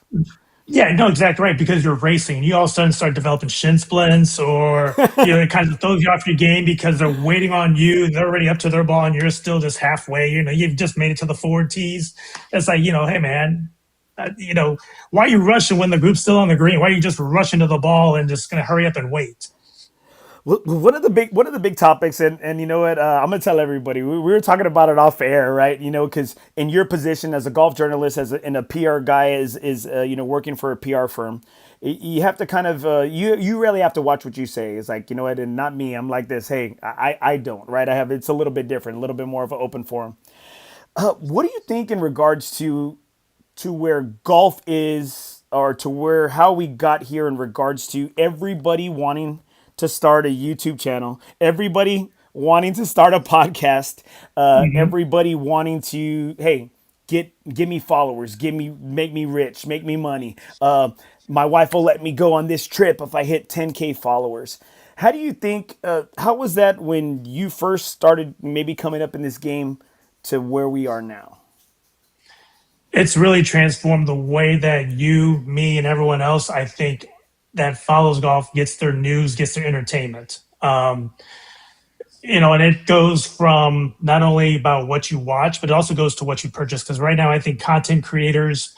Yeah, no, exactly right. Because you're racing, you all of a sudden start developing shin splints, or it kind of throws you off your game because they're waiting on you. They're already up to their ball, and you're still just halfway. You've just made it to the forward tees. It's like, hey man, why are you rushing when the group's still on the green? Why are you just rushing to the ball and just gonna hurry up and wait? One of the big topics, and you know what, I'm gonna tell everybody. We were talking about it off air, right? Because in your position as a golf journalist, and a PR guy is working for a PR firm, you have to kind of you really have to watch what you say. It's like, you know what, and not me. I'm like this. Hey, I don't, right. I have, it's a little bit different, a little bit more of an open forum. What do you think in regards to where golf is, or to where how we got here in regards to everybody wanting to start a YouTube channel, everybody wanting to start a podcast, Hmm. everybody wanting to, hey, give me followers, make me rich, make me money. My wife will let me go on this trip if I hit 10K followers. How do you think? How was that when you first started, maybe coming up in this game, to where we are now? It's really transformed the way that you, me, and everyone else, I think, that follows golf gets their news, gets their entertainment. And it goes from not only about what you watch, but it also goes to what you purchase. Because right now, I think content creators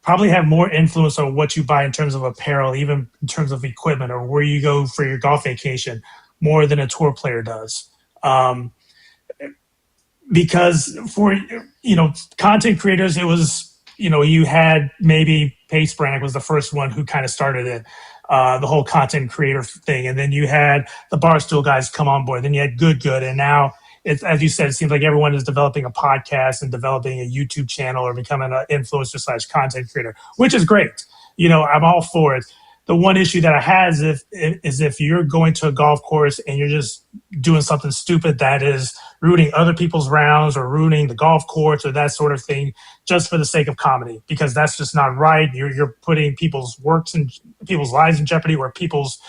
probably have more influence on what you buy in terms of apparel, even in terms of equipment, or where you go for your golf vacation, more than a tour player does. Um, because for content creators, it was, you had maybe Pace Brannick was the first one who kind of started it, the whole content creator thing, and then you had the Barstool guys come on board. Then you had Good, and now it's, as you said, it seems like everyone is developing a podcast and developing a YouTube channel or becoming an influencer slash content creator, which is great. I'm all for it. The one issue that I have is if you're going to a golf course and you're just doing something stupid that is ruining other people's rounds or ruining the golf course or that sort of thing, just for the sake of comedy, because that's just not right. You're putting people's works and people's lives in jeopardy, or people's,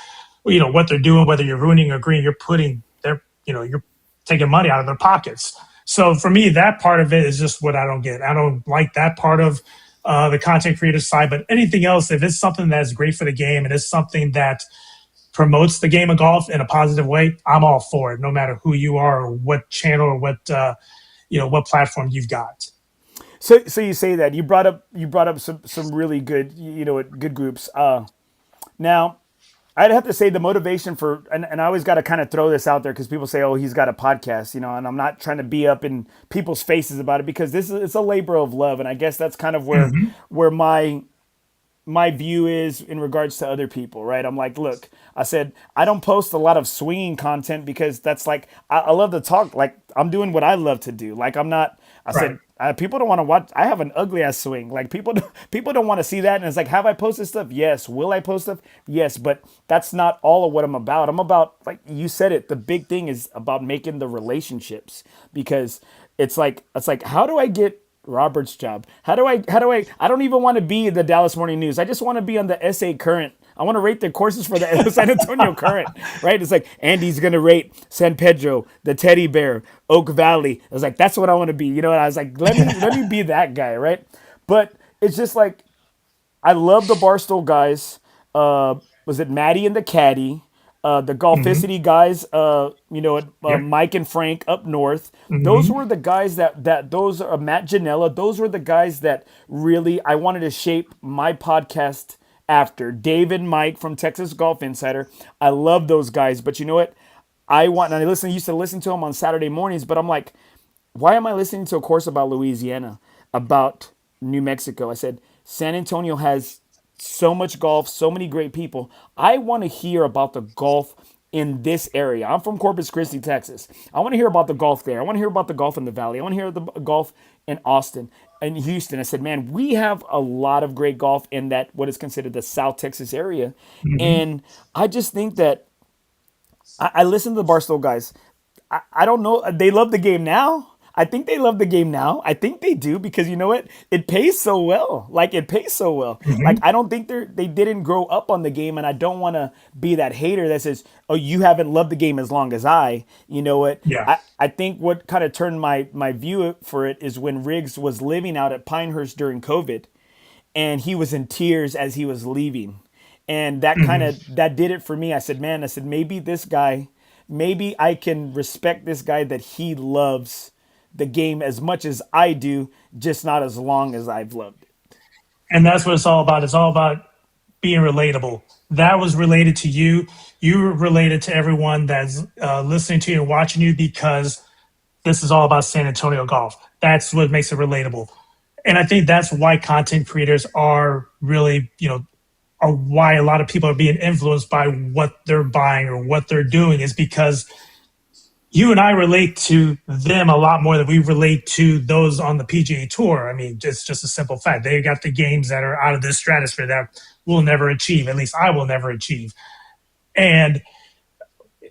what they're doing, whether you're ruining a green, you're putting their, you're taking money out of their pockets. So for me, that part of it is just what I don't get. I don't like that part of the content creator side. But anything else, if it's something that's great for the game and it's something that promotes the game of golf in a positive way, I'm all for it, no matter who you are or what channel or what platform you've got. So you say that you brought up some really good, good groups. Now, I'd have to say the motivation for, and I always got to kind of throw this out there because people say, oh, he's got a podcast, and I'm not trying to be up in people's faces about it, because it's a labor of love, and I guess that's kind of where Hmm. my view is in regards to other people, right? I'm like, look, I said, I don't post a lot of swinging content because that's like, I love to talk. Like, I'm doing what I love to do. Like, I'm not, I Right. said, people don't want to watch. I have an ugly ass swing. Like, people don't want to see that. And it's like, have I posted stuff? Yes. Will I post stuff? Yes. But that's not all of what I'm about. I'm about, like you said it, the big thing is about making the relationships, because it's like, how do I get Robert's job? I don't even want to be the Dallas Morning News. I just want to be on the SA Current. I want to rate the courses for the San Antonio Current, right? It's like Andy's gonna rate San Pedro, the Teddy Bear, Oak Valley. I was like, that's what I want to be. And I was like, let me be that guy, right? But it's just like, I love the Barstool guys. Was it Maddie and the Caddy? The Hmm. Golficity guys, Yep. Mike and Frank up north. Those Hmm. were the guys that those are Matt Janella. Those were the guys that really I wanted to shape my podcast after. Dave and Mike from Texas Golf Insider. I love those guys, but you know what? And used to listen to them on Saturday mornings, but I'm like, why am I listening to a course about Louisiana, about New Mexico? I said, San Antonio has so much golf, so many great people. I want to hear about the golf in this area. I'm from Corpus Christi, Texas. I want to hear about the golf there. I want to hear about the golf in the Valley. I want to hear the golf in Austin and Houston. I said, man, we have a lot of great golf in that, what is considered the South Texas area. Hmm. And I just think that I listen to the Barstool guys. I don't know. They love the game now. I think they love the game now. I think they do, because you know what? It pays so well. Like, it pays so well. Like, Hmm. I don't think they didn't grow up on the game, and I don't want to be that hater that says, "Oh, you haven't loved the game as long as I." You know what? Yeah. I think what kind of turned my view for it is when Riggs was living out at Pinehurst during COVID, and he was in tears as he was leaving. And that kind of that did it for me. I said, man, I said, maybe this guy, maybe I can respect this guy that he loves the game as much as I do, just not as long as I've loved it. And that's what it's all about. It's all about being relatable. That was related to you. You were related to everyone that's listening to you and watching you, because this is all about San Antonio golf. That's what makes it relatable. And I think that's why content creators are really, are why a lot of people are being influenced by what they're buying or what they're doing, is because you and I relate to them a lot more than we relate to those on the PGA Tour. I mean, it's just a simple fact. They got the games that are out of this stratosphere that we'll never achieve. At least I will never achieve. And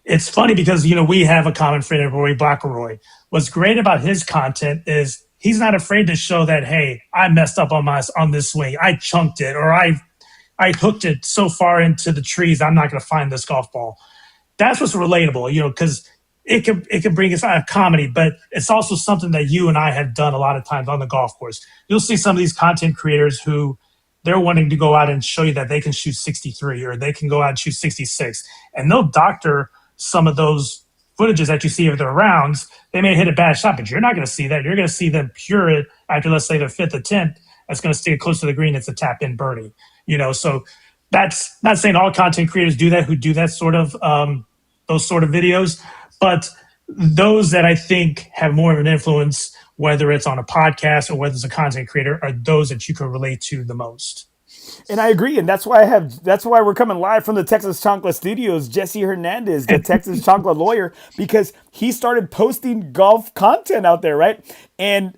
it's funny because, we have a common friend, Rory Blackroy. What's great about his content is he's not afraid to show that, hey, I messed up on this swing. I chunked it, or I hooked it so far into the trees, I'm not going to find this golf ball. That's what's relatable, because it can bring us out of comedy, but it's also something that you and I have done a lot of times on the golf course. You'll see some of these content creators who they're wanting to go out and show you that they can shoot 63 or they can go out and shoot 66, and they'll doctor some of those footages that you see of their rounds. They may hit a bad shot, but you're not going to see that. You're going to see them pure it after, let's say, their fifth attempt. That's going to stay close to the green. It's a tap in birdie. So that's not saying all content creators do that, who do that sort of those sort of videos, but those that I think have more of an influence, whether it's on a podcast or whether it's a content creator, are those that you can relate to the most. And I agree, and that's why we're coming live from the Texas Chancla studios. Jesse Hernandez, the Texas Chancla lawyer, because he started posting golf content out there, right? And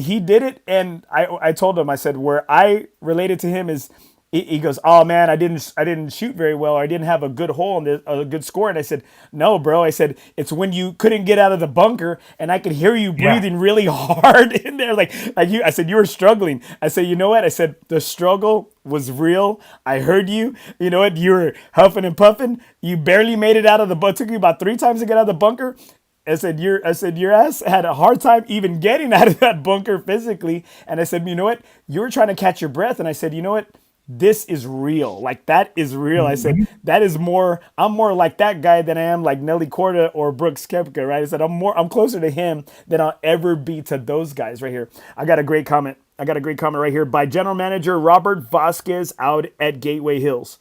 he did it, and I told him, I said, where I related to him is, he goes, oh man, I didn't shoot very well, or I didn't have a good hole and a good score. And I said, no, bro. I said, it's when you couldn't get out of the bunker, and I could hear you breathing really hard in there, like you. I said, you were struggling. I said, you know what? I said, the struggle was real. I heard you. You know what? You were huffing and puffing. You barely made it out of the bunker. It took you about 3 times to get out of the bunker. I said, your ass had a hard time even getting out of that bunker physically. And I said, you know what? You were trying to catch your breath. And I said, you know what? This is real. Like, that is real. I said, that is more, I'm more like that guy than I am like Nelly Korda or Brooks Koepka, right? I said, I'm closer to him than I'll ever be to those guys right here. I got a great comment right here by General Manager Robert Vasquez out at Gateway Hills.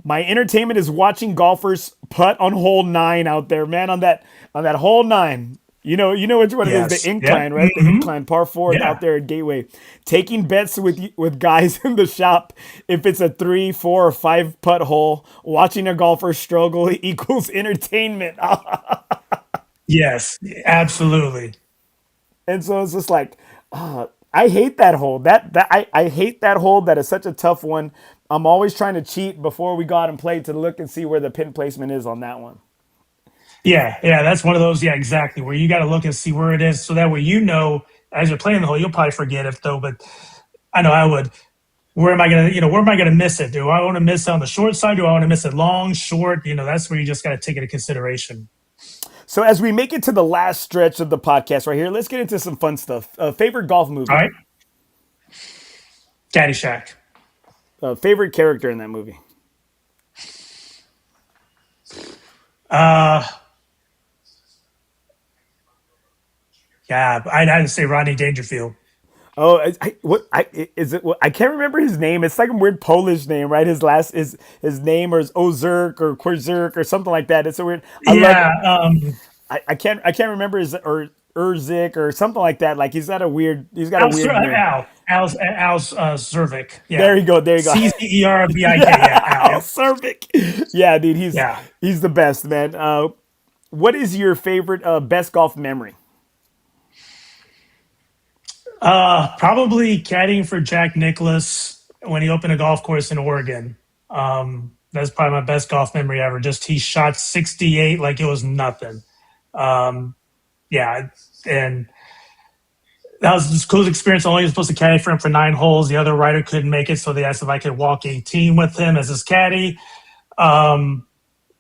My entertainment is watching golfers putt on hole 9 out there, man, on that hole 9. You know which one it is, the incline, right? The incline, par 4 out there at Gateway. Taking bets with guys in the shop. If it's a 3, 4, or 5 putt hole, watching a golfer struggle equals entertainment. Yes, absolutely. And so it's just like, I hate that hole. I hate that hole. That is such a tough one. I'm always trying to cheat before we go out and play to look and see where the pin placement is on that one. Yeah, that's one of those. Yeah, exactly. Where you got to look and see where it is, so that way as you're playing the hole, you'll probably forget it though. But I know I would. Where am I gonna miss it? Do I want to miss it on the short side? Do I want to miss it long, short? That's where you just got to take it into consideration. So as we make it to the last stretch of the podcast right here, let's get into some fun stuff. Favorite golf movie? All right. Caddyshack. Favorite character in that movie? Yeah, I'd have to say Rodney Dangerfield. Oh, I can't remember his name. It's like a weird Polish name, right? His name is Ozerk or Querzerk or something like that. It's a weird. I can't remember his or Urzik or something like that. Like he's got a weird name. Al Zervik. Yeah. There you go. Czervik. Al Zervik. Yeah, dude. He's the best, man. What is your favorite best golf memory? Probably caddying for Jack Nicklaus when he opened a golf course in Oregon. That's probably my best golf memory ever. Just he shot 68 like it was nothing. And that was just a cool experience. I only was supposed to caddy for him for 9 holes. The other rider couldn't make it, so they asked if I could walk 18 with him as his caddy. And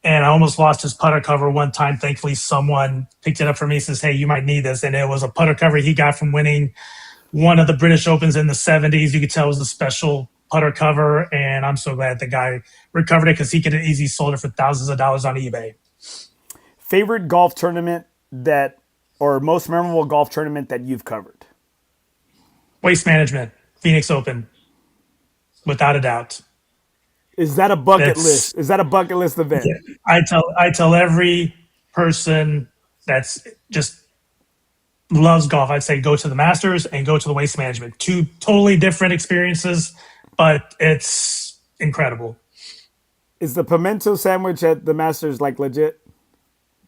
I almost lost his putter cover one time. Thankfully, someone picked it up for me and says, hey, you might need this. And it was a putter cover he got from winning one of the British Opens in the 70s. You could tell it was a special putter cover, and I'm so glad the guy recovered it because he could have easily sold it for thousands of dollars on eBay. Favorite golf tournament or most memorable golf tournament that you've covered? Waste Management, Phoenix Open, without a doubt. Is that a bucket That's list? Is that a bucket list event? I tell every person that's just loves golf, I'd say go to the Masters and go to the Waste Management. Two totally different experiences, but it's incredible. Is the pimento sandwich at the Masters like legit?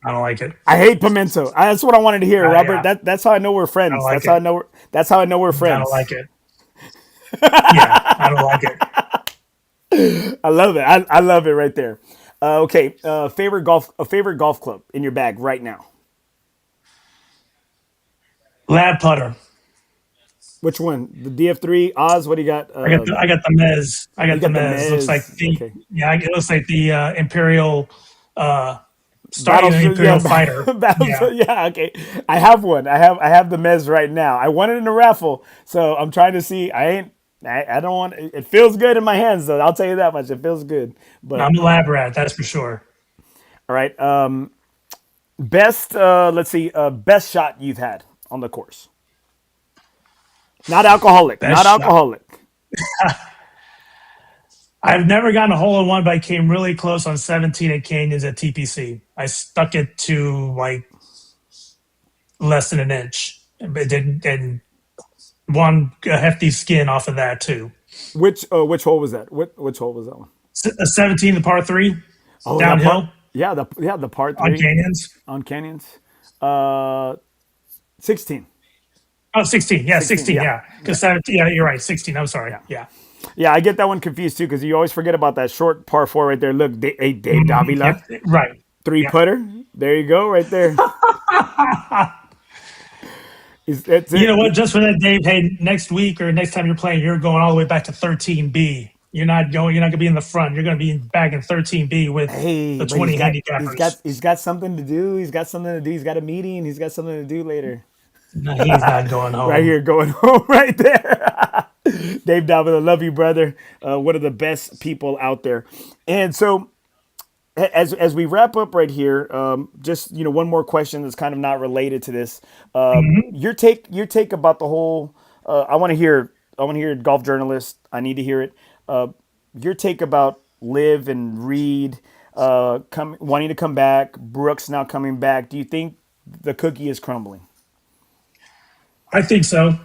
I don't like it. I hate pimento. That's what I wanted to hear, Robert. Yeah, That's how I know we're I don't friends. like That's how I it. know. That's how I know we're I don't friends. like it. Yeah, I don't like it. I love it. I love it right there. Okay, favorite golf club in your bag right now. Lab putter. Which one? The DF3 Oz. What do you got? I got the Mez. I You got the got the Mez. Looks like Mez. the Okay. yeah. It looks like the Imperial starting an Battlefield. Yeah, Imperial fighter. Yeah. Battlefield. Yeah. Okay. I have one. I have the Mez right now. I won it in a raffle, so I'm trying to see. I don't want. It feels good in my hands, though. I'll tell you that much. It feels good. But I'm a lab rat, that's for sure. all right. Best. Let's see. Best shot you've had on the course. Not alcoholic. Not Best shot. alcoholic. I've never gotten a hole in one, but I came really close on 17 at Canyons at TPC. I stuck it to like less than an inch. It didn't, and won a hefty skin off of that too. Which hole was that? Which hole was that one? A 17, the par three, Oh, that part. downhill The part on three Canyons. on canyons. Uh, 16. Oh, 16. Yeah, 16. 16. Yeah. Yeah. Because 17, yeah, you're right. 16. I'm sorry. Yeah. Yeah, I get that one confused too because you always forget about that short par four right there. Look, hey, Dave Davila, Yep. Right. three Yeah. putter. There you go, right there. That's You know it. what? Just for that, Dave, hey, next week or next time you're playing, you're going all the way back to 13B. You're not going to be in the front. You're going to be back in 13B with Hey, the but 20 he's got handicappers. he's got something to do. He's got something to do. He's got a meeting. He's got something to do later. No, he's not going Right home. here, going home, right there. Dave Davila, love you, brother. One of the best people out there. And so, as we wrap up right here, just one more question that's kind of not related to this. Your take about the whole. I want to hear. I want to hear golf journalist. I need to hear it. Your take about Liv and Reed wanting to come back. Brooks now coming back. Do you think the cookie is crumbling? I think so.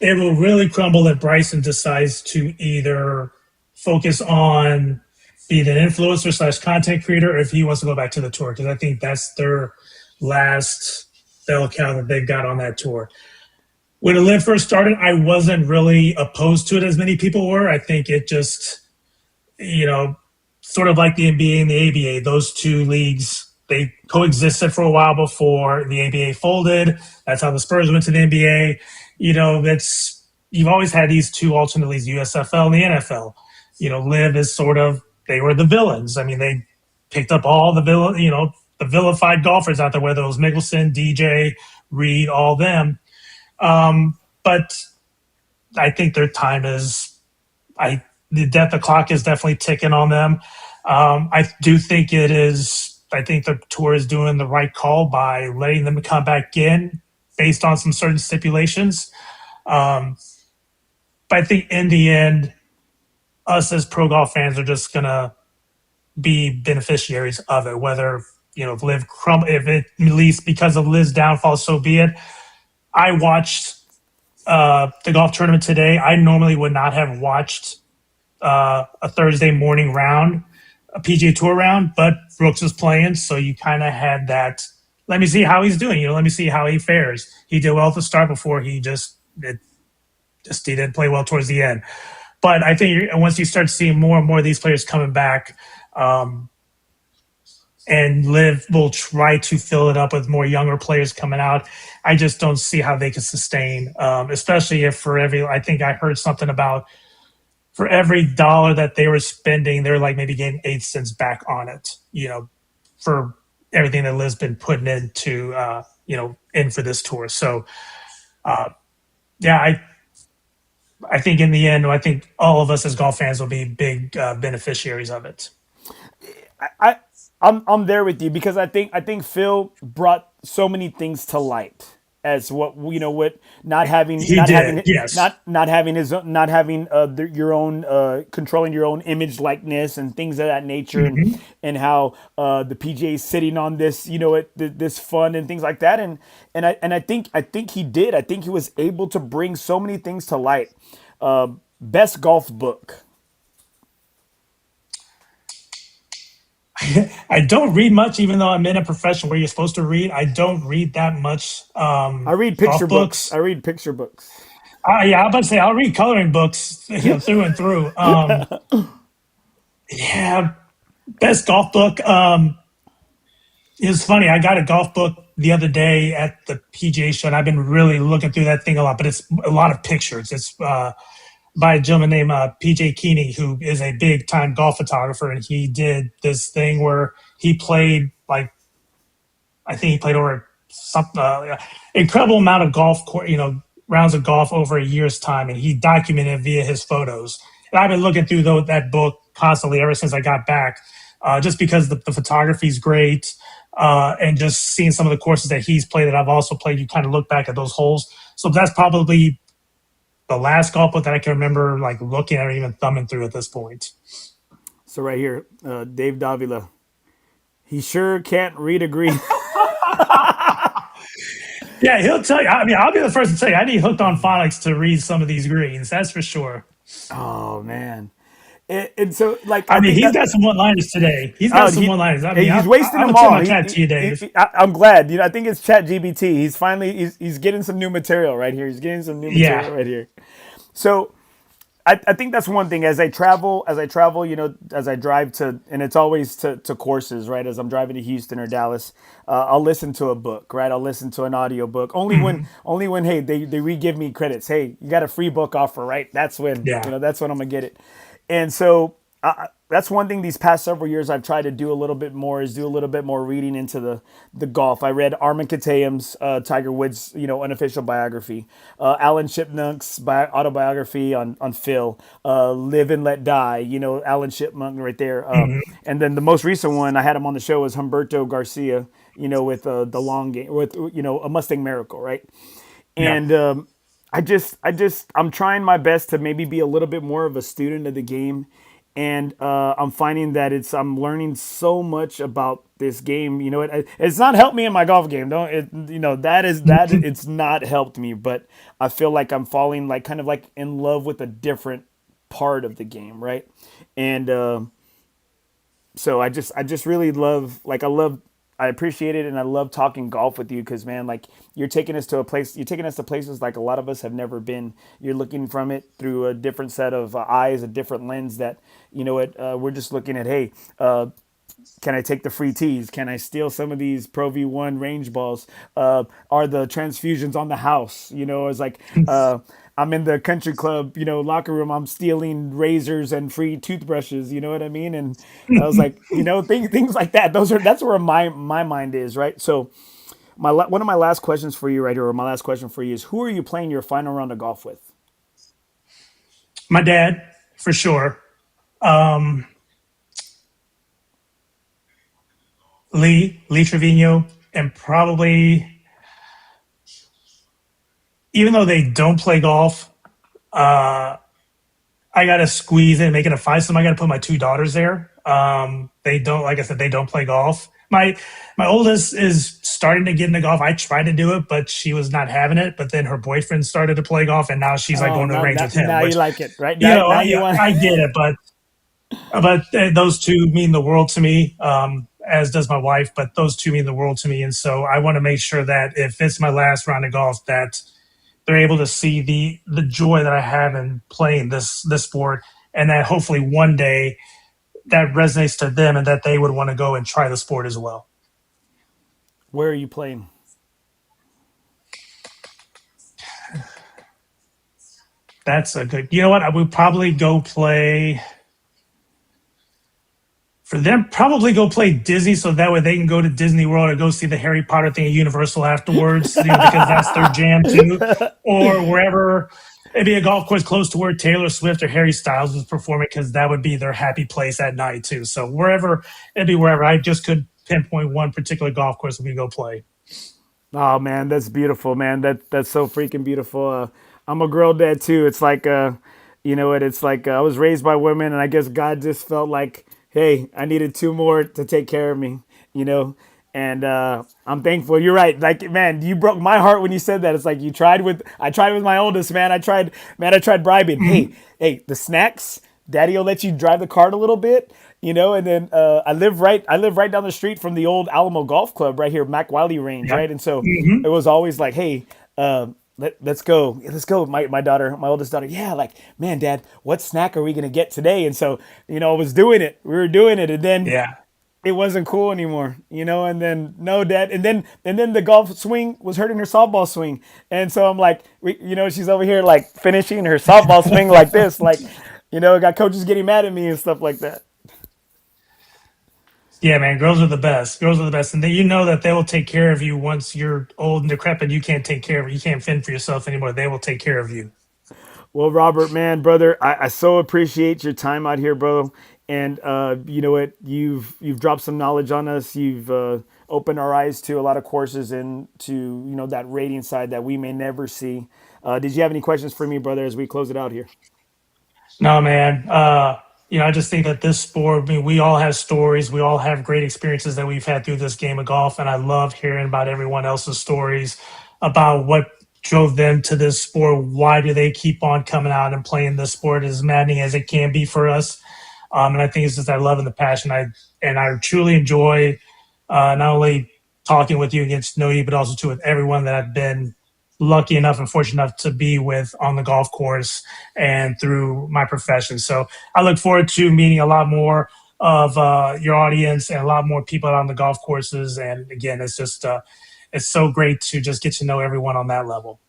It will really crumble if Bryson decides to either focus on being an influencer slash content creator, or if he wants to go back to the tour, because I think that's their last bell cow that they've got on that tour. When the Live first started, I wasn't really opposed to it as many people were. I think it just, you know, sort of like the NBA and the ABA, those two leagues, they coexisted for a while before the ABA folded. That's how the Spurs went to the NBA. You've always had these two alternate leagues, USFL and the NFL. Live is sort of, they were the villains. I mean, they picked up all the vilified golfers out there, whether it was Mickelson, DJ, Reed, all them. But I think their time is, the clock is definitely ticking on them. I do think it is. I think the tour is doing the right call by letting them come back in based on some certain stipulations. But I think in the end, us as pro golf fans are just gonna be beneficiaries of it. Whether if it at least because of Liv's downfall, so be it. I watched the golf tournament today. I normally would not have watched a Thursday morning round, a PGA Tour round, but Brooks was playing, so you kind of had that. Let me see how he's doing. Let me see how he fares. He did well at the start before he he didn't play well towards the end. But I think once you start seeing more and more of these players coming back, and Liv will try to fill it up with more younger players coming out. I just don't see how they can sustain, especially if I think I heard something about for every dollar that they were spending, they're like maybe getting 8 cents back on it, for everything that Liv's been putting into, in for this tour. So yeah, I think in the end, I think all of us as golf fans will be big beneficiaries of it. I I'm there with you because I think Phil brought so many things to light as what what not having He did, yes. not having his not having your own controlling your own image likeness and things of that nature, Hmm. and how the PGA is sitting on this this fund and things like that, and I think he did. I think he was able to bring so many things to light. Best golf book. I don't read much, even though I'm in a profession where you're supposed to read. I don't read that much I read picture golf books. I books. read picture books. Yeah, I'm about to say I'll read coloring books, through and through. Yeah, best golf book. It was funny. I got a golf book the other day at the PGA show, and I've been really looking through that thing a lot. But it's a lot of pictures. It's by a gentleman named PJ Keeney, who is a big time golf photographer, and he did this thing where he played like I think he played over some incredible amount of rounds of golf over a year's time, and he documented via his photos. And I've been looking through that book constantly ever since I got back, just because the photography is great, and just seeing some of the courses that he's played that I've also played. You kind of look back at those holes. So that's probably the last golf book that I can remember like looking at or even thumbing through at this point. So right here, Dave Davila. He sure can't read a green. Yeah, he'll tell you. I mean, I'll be the first to tell you. I need hooked on phonics to read some of these greens. That's for sure. Oh man. And so like I I mean, think he's that got some one-liners today. He's got oh some one-liners. I mean, he's wasting I them would tip all. my hat to you, Dave. I'm glad. I think it's Chat GBT. He's finally he's getting some new material right here. He's getting some new Yeah. material right here. So I think that's one thing as I travel, as I drive to, and it's always to courses, right? As I'm driving to Houston or Dallas, I'll listen to a book, right? I'll listen to an audio book Hmm. only when, hey, they re-give me credits. Hey, you got a free book offer, right? Yeah. That's when I'm gonna get it. And so that's one thing these past several years I've tried to do a little bit more is do a little bit more reading into the golf. I read Armin Kataям's Tiger Woods, unofficial biography, Alan Shipnunk's autobiography on Phil, Live and Let Die, Alan Shipnunk right there. Hmm. And then the most recent one I had him on the show was Humberto Garcia, with the long game with a Mustang Miracle, right? Yeah. And I'm trying my best to maybe be a little bit more of a student of the game, and I'm finding that I'm learning so much about this game. It's not helped me in my golf game. Don't it? That it's not helped me, but I feel like I'm falling like kind of like in love with a different part of the game, right? And so I just really I appreciate it, and I love talking golf with you because, man, like you're taking us to places like a lot of us have never been. You're looking from it through a different set of eyes, a different lens that we're just looking at. Hey, can I take the free tees? Can I steal some of these Pro V1 range balls? Are the transfusions on the house? It's like I'm in the country club, locker room. I'm stealing razors and free toothbrushes. You know what I mean? And I was like, things like that. That's where my mind is, right? So one of my last questions for you right here, or my last question for you is, who are you playing your final round of golf with? My dad, for sure. Um, Lee Trevino, and probably, even though they don't play golf, uh, I got to squeeze in, make it a five. I got to put my two daughters there. They don't, like I said, they don't play golf. My oldest is starting to get into golf. I tried to do it, but she was not having it. But then her boyfriend started to play golf, and now she's like Oh, going to the now, range now, with him. now you Which, like it, right? Now you yeah, want. I get it, but those two mean the world to me. As does my wife, but those two mean the world to me, and so I want to make sure that if it's my last round of golf, that they're able to see the joy that I have in playing this sport, and that hopefully one day that resonates to them, and that they would want to go and try the sport as well. Where are you playing? That's a good. You know what? I would probably go play for them, probably go play Disney so that way they can go to Disney World or go see the Harry Potter thing at Universal afterwards, because that's their jam too, or wherever. Maybe a golf course close to where Taylor Swift or Harry Styles was performing, because that would be their happy place at night too. So wherever, it'd be wherever. I just could pinpoint one particular golf course we go play. Oh man, that's beautiful, man. That's so freaking beautiful. I'm a girl dad too. It's like, you know what? It's like I was raised by women, and I guess God just felt like, hey, I needed two more to take care of me, you know. And I'm thankful. You're right. Like, man, you broke my heart when you said that. It's like I tried with my oldest, man. I tried bribing. Hey, Mm-hmm. hey, the snacks. Daddy will let you drive the cart a little bit, you know. And then I live right down the street from the old Alamo Golf Club right here, Mac Wiley Range, Yep. right. And so Mm-hmm. it was always like, hey, let's go, let's go. My daughter, my oldest daughter, yeah, like, man, Dad, what snack are we gonna get today? And so, you know, I was doing it. We were doing it, and then Yeah. it wasn't cool anymore, you know. And then no, Dad, and then the golf swing was hurting her softball swing, and so I'm like, you know, she's over here like finishing her softball swing like this, like, you know, got coaches getting mad at me and stuff like that. Yeah, man, girls are the best. Girls are the best, and then you know that they will take care of you once you're old and decrepit. You can't take care of you can't fend for yourself anymore. They will take care of you. Well, Robert, man, brother, I so appreciate your time out here, bro. And you know what? You've dropped some knowledge on us. You've opened our eyes to a lot of courses and to, you know, that rating side that we may never see. Did you have any questions for me, brother, as we close it out here? No, man. I just think that this sport, I mean, we all have stories. We all have great experiences that we've had through this game of golf. And I love hearing about everyone else's stories about what drove them to this sport. Why do they keep on coming out and playing this sport, as maddening as it can be for us? And I think it's just that love and the passion. I truly enjoy not only talking with you and getting to know you, but also too with everyone that I've been lucky enough and fortunate enough to be with on the golf course and through my profession. So I look forward to meeting a lot more of your audience and a lot more people on the golf courses. And again, it's so great to just get to know everyone on that level.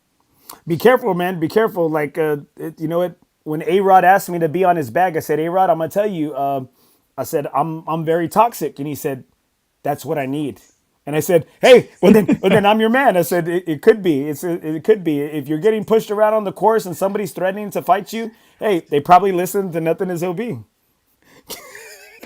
Be careful, man. Be careful. Like, you know what? When A Rod asked me to be on his bag, I said, A Rod, I'm gonna tell you. I said, I'm very toxic, and he said, that's what I need. And I said, hey, well then I'm your man. I said, it could be. It could be. If you're getting pushed around on the course and somebody's threatening to fight you, hey, they probably listen to nothing as OB.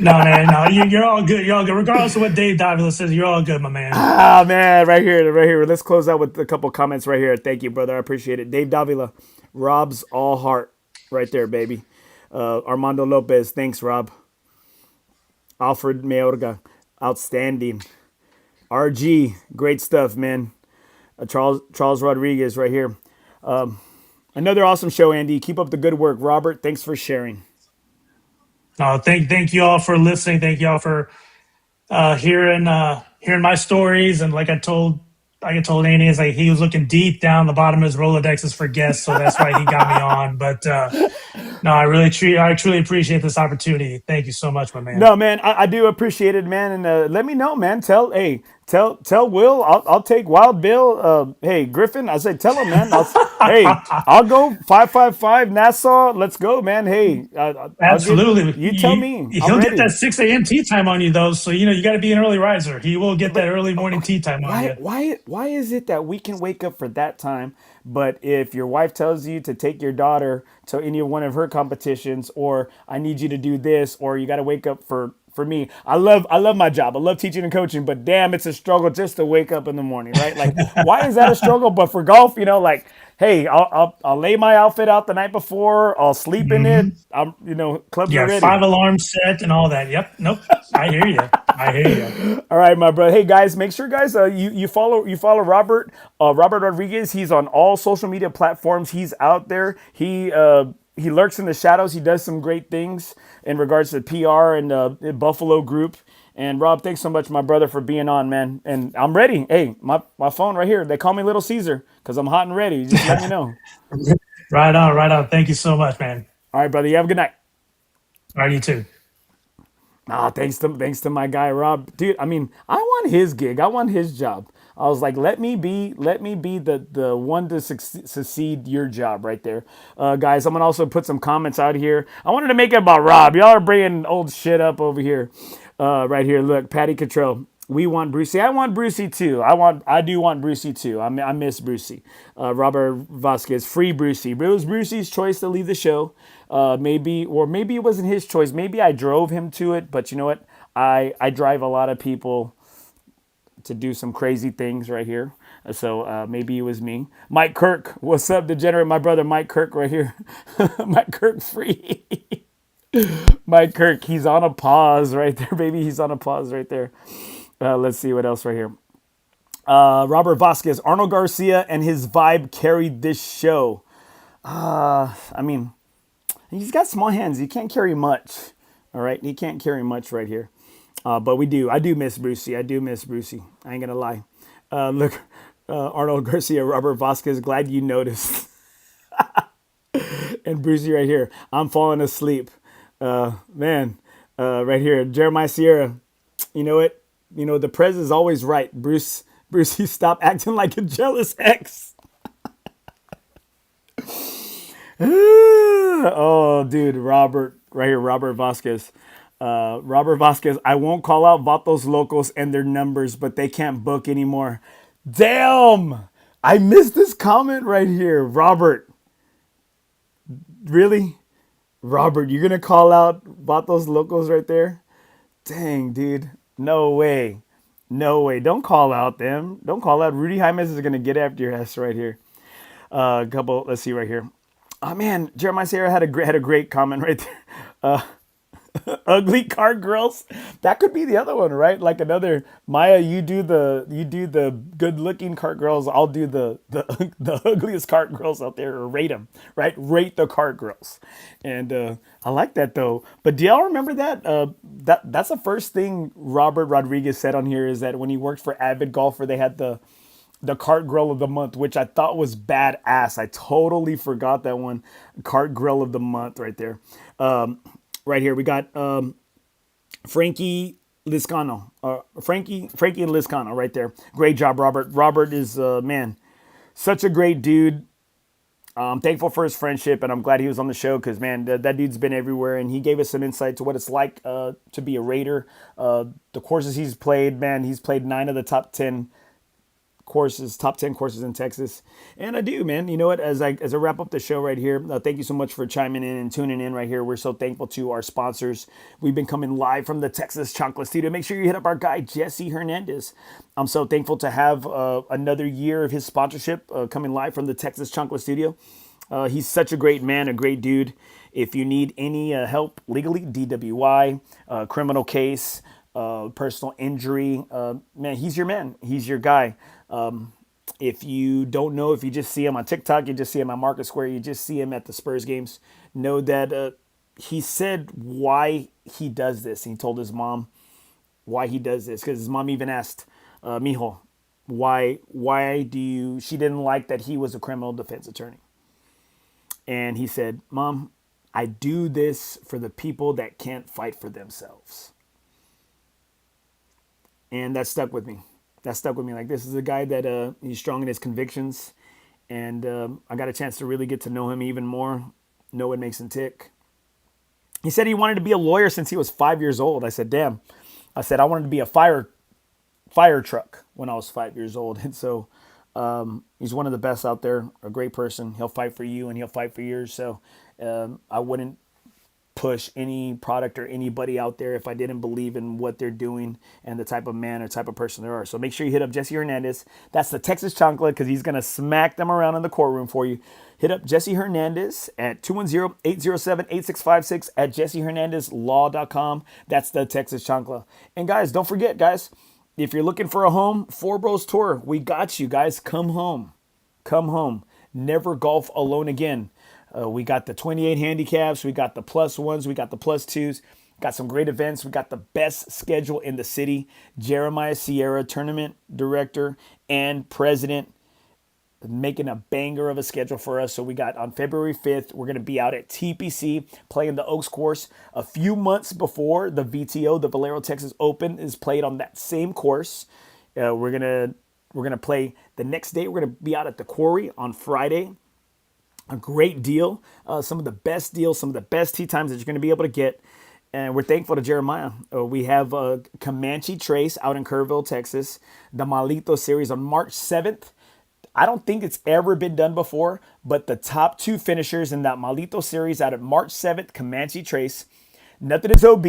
No, man, no, you're all good. You're all good. Regardless of what Dave Davila says, you're all good, my man. Ah, man, right here, right here. Let's close out with a couple comments right here. Thank you, brother. I appreciate it. Dave Davila, Rob's all heart, right there, baby. Armando Lopez, thanks, Rob. Alfred Mayorga, outstanding. RG, great stuff, man. Charles Rodriguez, right here. Another awesome show, Andy. Keep up the good work, Robert. Thanks for sharing. Thank you all for listening. Thank you all for hearing my stories. And like I told Andy, is like he was looking deep down the bottom of his Rolodexes for guests, so that's why he got me on. But no, I truly appreciate this opportunity. Thank you so much, my man. No, man, I do appreciate it, man, and let me know, man. Tell Will. I'll take Wild Bill. Hey, Griffin. I say tell him, man. Hey, I'll go 555 Nassau. Let's go, man. Hey, I'll give Absolutely. you. Tell me. I'm He'll get ready. that 6 a.m. tea time on you, though. So, you got to be an early riser. He will get that early morning tea time on you. Why is it that we can wake up for that time, but if your wife tells you to take your daughter to any one of her competitions, or I need you to do this, or you got to wake up for me. I love my job. I love teaching and coaching, but damn, it's a struggle just to wake up in the morning, right? Like, why is that a struggle? But for golf, like, hey, I'll lay my outfit out the night before. I'll sleep in it. Hmm. Clubs are Yeah, ready. 5 alarms set and all that. Yep. Nope. I hear you. I hear you. All right, my brother. Hey guys, make sure guys you follow Robert Robert Rodriguez. He's on all social media platforms. He's out there. He lurks in the shadows. He does some great things in regards to PR and Buffalo Group. And Rob, thanks so much, my brother, for being on, man. And I'm ready. Hey, my phone right here. They call me Little Caesar because I'm hot and ready. Just let me know. Right on. Right on. Thank you so much, man. All right, brother. You have a good night. All right, you too. Ah, thanks to my guy Rob, dude. I mean, I want his gig. I want his job. I was like, let me be the one to succeed your job right there, guys. I'm gonna also put some comments out here. I wanted to make it about Rob. Y'all are bringing old shit up over here. Right here, look, Patty Cottrell. We want Brucey. I want Brucey too. I do want Brucey too. I miss Brucey. Robert Vasquez, free Brucey. It was Brucey's choice to leave the show. Maybe it wasn't his choice. Maybe I drove him to it. But you know what? I drive a lot of people to do some crazy things right here. So maybe it was me. Mike Kirk, what's up, degenerate? My brother Mike Kirk right here. Mike Kirk free. Mike Kirk, he's on a pause right there, baby. He's on a pause right there. Let's see what else right here. Robert Vasquez, Arnold Garcia, and his vibe carried this show. I mean, he's got small hands. He can't carry much. All right, he can't carry much right here. But we do. I do miss Brucey. I do miss Brucey. I ain't gonna lie. Look, Arnold Garcia, Robert Vasquez. Glad you noticed. And Brucey right here. I'm falling asleep. Man, right here, Jeremiah Sierra. You know it. You know the Prez is always right. Brucey, stop acting like a jealous ex. Oh, dude, Robert, right here, Robert Vasquez. Robert Vasquez, I won't call out Vatos Locos and their numbers, but they can't book anymore. Damn! I missed this comment right here. Robert, really? Robert, you're going to call out Vatos Locos right there? Dang, dude. No way. No way. Don't call out them. Don't call out. Rudy Jaimes is going to get after your ass right here. Let's see right here. Oh man, Jeremiah Sierra had a great comment right there. Ugly card girls. That could be the other one, right? Like another Maya. You do the good looking cart girls. I'll do the ugliest cart girls out there, or rate them, right? Rate the cart girls, and I like that though. But do y'all remember that? That's the first thing Robert Rodriguez said on here, is that when he worked for Avid Golfer, they had the cart grill of the month, which I thought was badass. I totally forgot that one. Cart grill of the month right there. Right here we got Frankie Liscano. Frankie Liscano right there. Great job, Robert. Robert is man, such a great dude. I'm thankful for his friendship, and I'm glad he was on the show because, man, that dude's been everywhere, and he gave us some insight to what it's like to be a Raider. The courses he's played, man, he's played 9 of the top 10 courses in Texas. And I do, man. You know what? As I wrap up the show right here, thank you so much for chiming in and tuning in right here. We're so thankful to our sponsors. We've been coming live from the Texas Chancla studio. Make sure you hit up our guy, Jesse Hernandez. I'm so thankful to have another year of his sponsorship coming live from the Texas Chancla studio. He's such a great man, a great dude. If you need any help legally, DWI, criminal case, personal injury, man, he's your man. He's your guy. If you don't know, if you just see him on TikTok, you just see him on Market Square, you just see him at the Spurs games, know that he said why he does this. He told his mom why he does this, because his mom even asked, Mijo, why do you, she didn't like that he was a criminal defense attorney. And he said, Mom, I do this for the people that can't fight for themselves. And that stuck with me. Like, this is a guy that he's strong in his convictions, and I got a chance to really get to know him even more, know what makes him tick. He said he wanted to be a lawyer since he was 5 years old. I said, damn. I said I wanted to be a fire truck when I was 5 years old. And so he's one of the best out there, a great person. He'll fight for you and he'll fight for yours. So I wouldn't push any product or anybody out there if I didn't believe in what they're doing and the type of man or type of person they are. So make sure you hit up Jesse Hernandez. That's the Texas Chancla, because he's going to smack them around in the courtroom for you. Hit up Jesse Hernandez at 210-807-8656 at jessehernandezlaw.com. That's the Texas Chancla. And guys, don't forget, guys, if you're looking for a home, FOREBROS Tour, we got you guys. Come home. Come home. Never golf alone again. We got the 28 handicaps. We got the plus ones. We got the plus twos. Got some great events. We got the best schedule in the city. Jeremiah Sierra, tournament director and president, making a banger of a schedule for us. So we got on February 5th, we're going to be out at TPC playing the Oaks course a few months before the VTO, the Valero Texas Open, is played on that same course. We're gonna play the next day. We're gonna be out at the Quarry on Friday. A great deal. Some of the best deals, some of the best tee times that you're going to be able to get. And we're thankful to Jeremiah. We have Comanche Trace out in Kerrville, Texas, the Malito series on March 7th. I don't think it's ever been done before, but the top two finishers in that Malito series out at March 7th, Comanche Trace, Nothing is OB,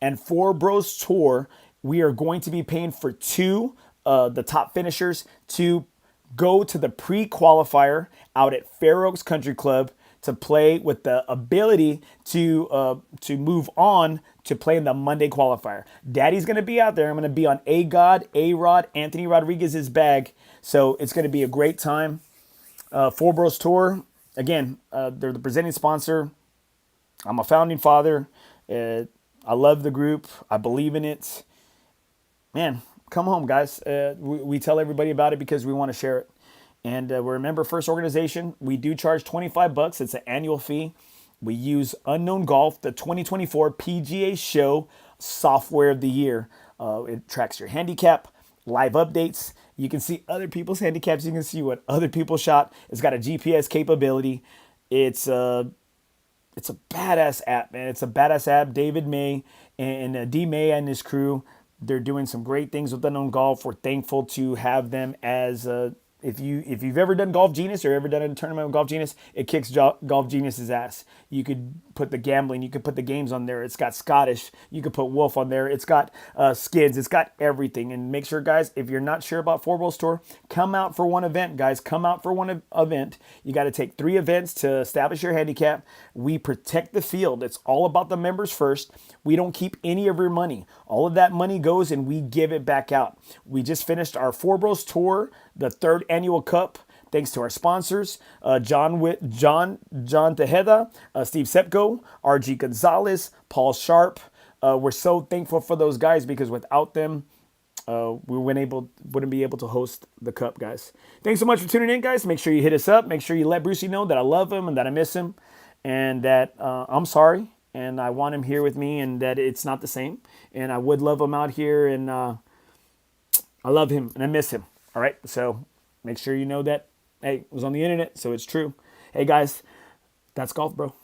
and FOREBROS Tour, we are going to be paying for the top finishers to go to the pre-qualifier out at Fair Oaks Country Club to play with the ability to move on to play in the Monday qualifier. Daddy's going to be out there. I'm going to be on A-God, A-Rod, Anthony Rodriguez's bag. So it's going to be a great time. FOREBROS Tour, again, they're the presenting sponsor. I'm a founding father. I love the group. I believe in it. Man, come home, guys. We tell everybody about it because we want to share it. And we're a member first organization. We do charge $25. It's an annual fee. We use Unknown Golf, the 2024 PGA Show Software of the Year. It tracks your handicap, live updates. You can see other people's handicaps. You can see what other people shot. It's got a GPS capability. It's a badass app, man. It's a badass app. David May and D May and his crew, they're doing some great things with Unknown Golf. We're thankful to have them as if you've ever done Golf Genius or ever done a tournament with Golf Genius, it kicks Golf Genius's ass. You could put the gambling, you could put the games on there. It's got Scottish. You could put Wolf on there. It's got skids. It's got everything. And make sure, guys, if you're not sure about FOREBROS Tour, come out for one event, guys. Come out for one event. You got to take 3 events to establish your handicap. We protect the field. It's all about the members first. We don't keep any of your money. All of that money goes and we give it back out. We just finished our FOREBROS Tour, the 3rd annual cup. Thanks to our sponsors, John Tejeda, Steve Sepko, RG Gonzalez, Paul Sharp. We're so thankful for those guys because without them, we wouldn't be able to host the cup, guys. Thanks so much for tuning in, guys. Make sure you hit us up. Make sure you let Brucey know that I love him and that I miss him and that I'm sorry and I want him here with me and that it's not the same. And I would love him out here and I love him and I miss him. All right, so make sure you know that. Hey, it was on the internet, so it's true. Hey, guys, that's golf, bro.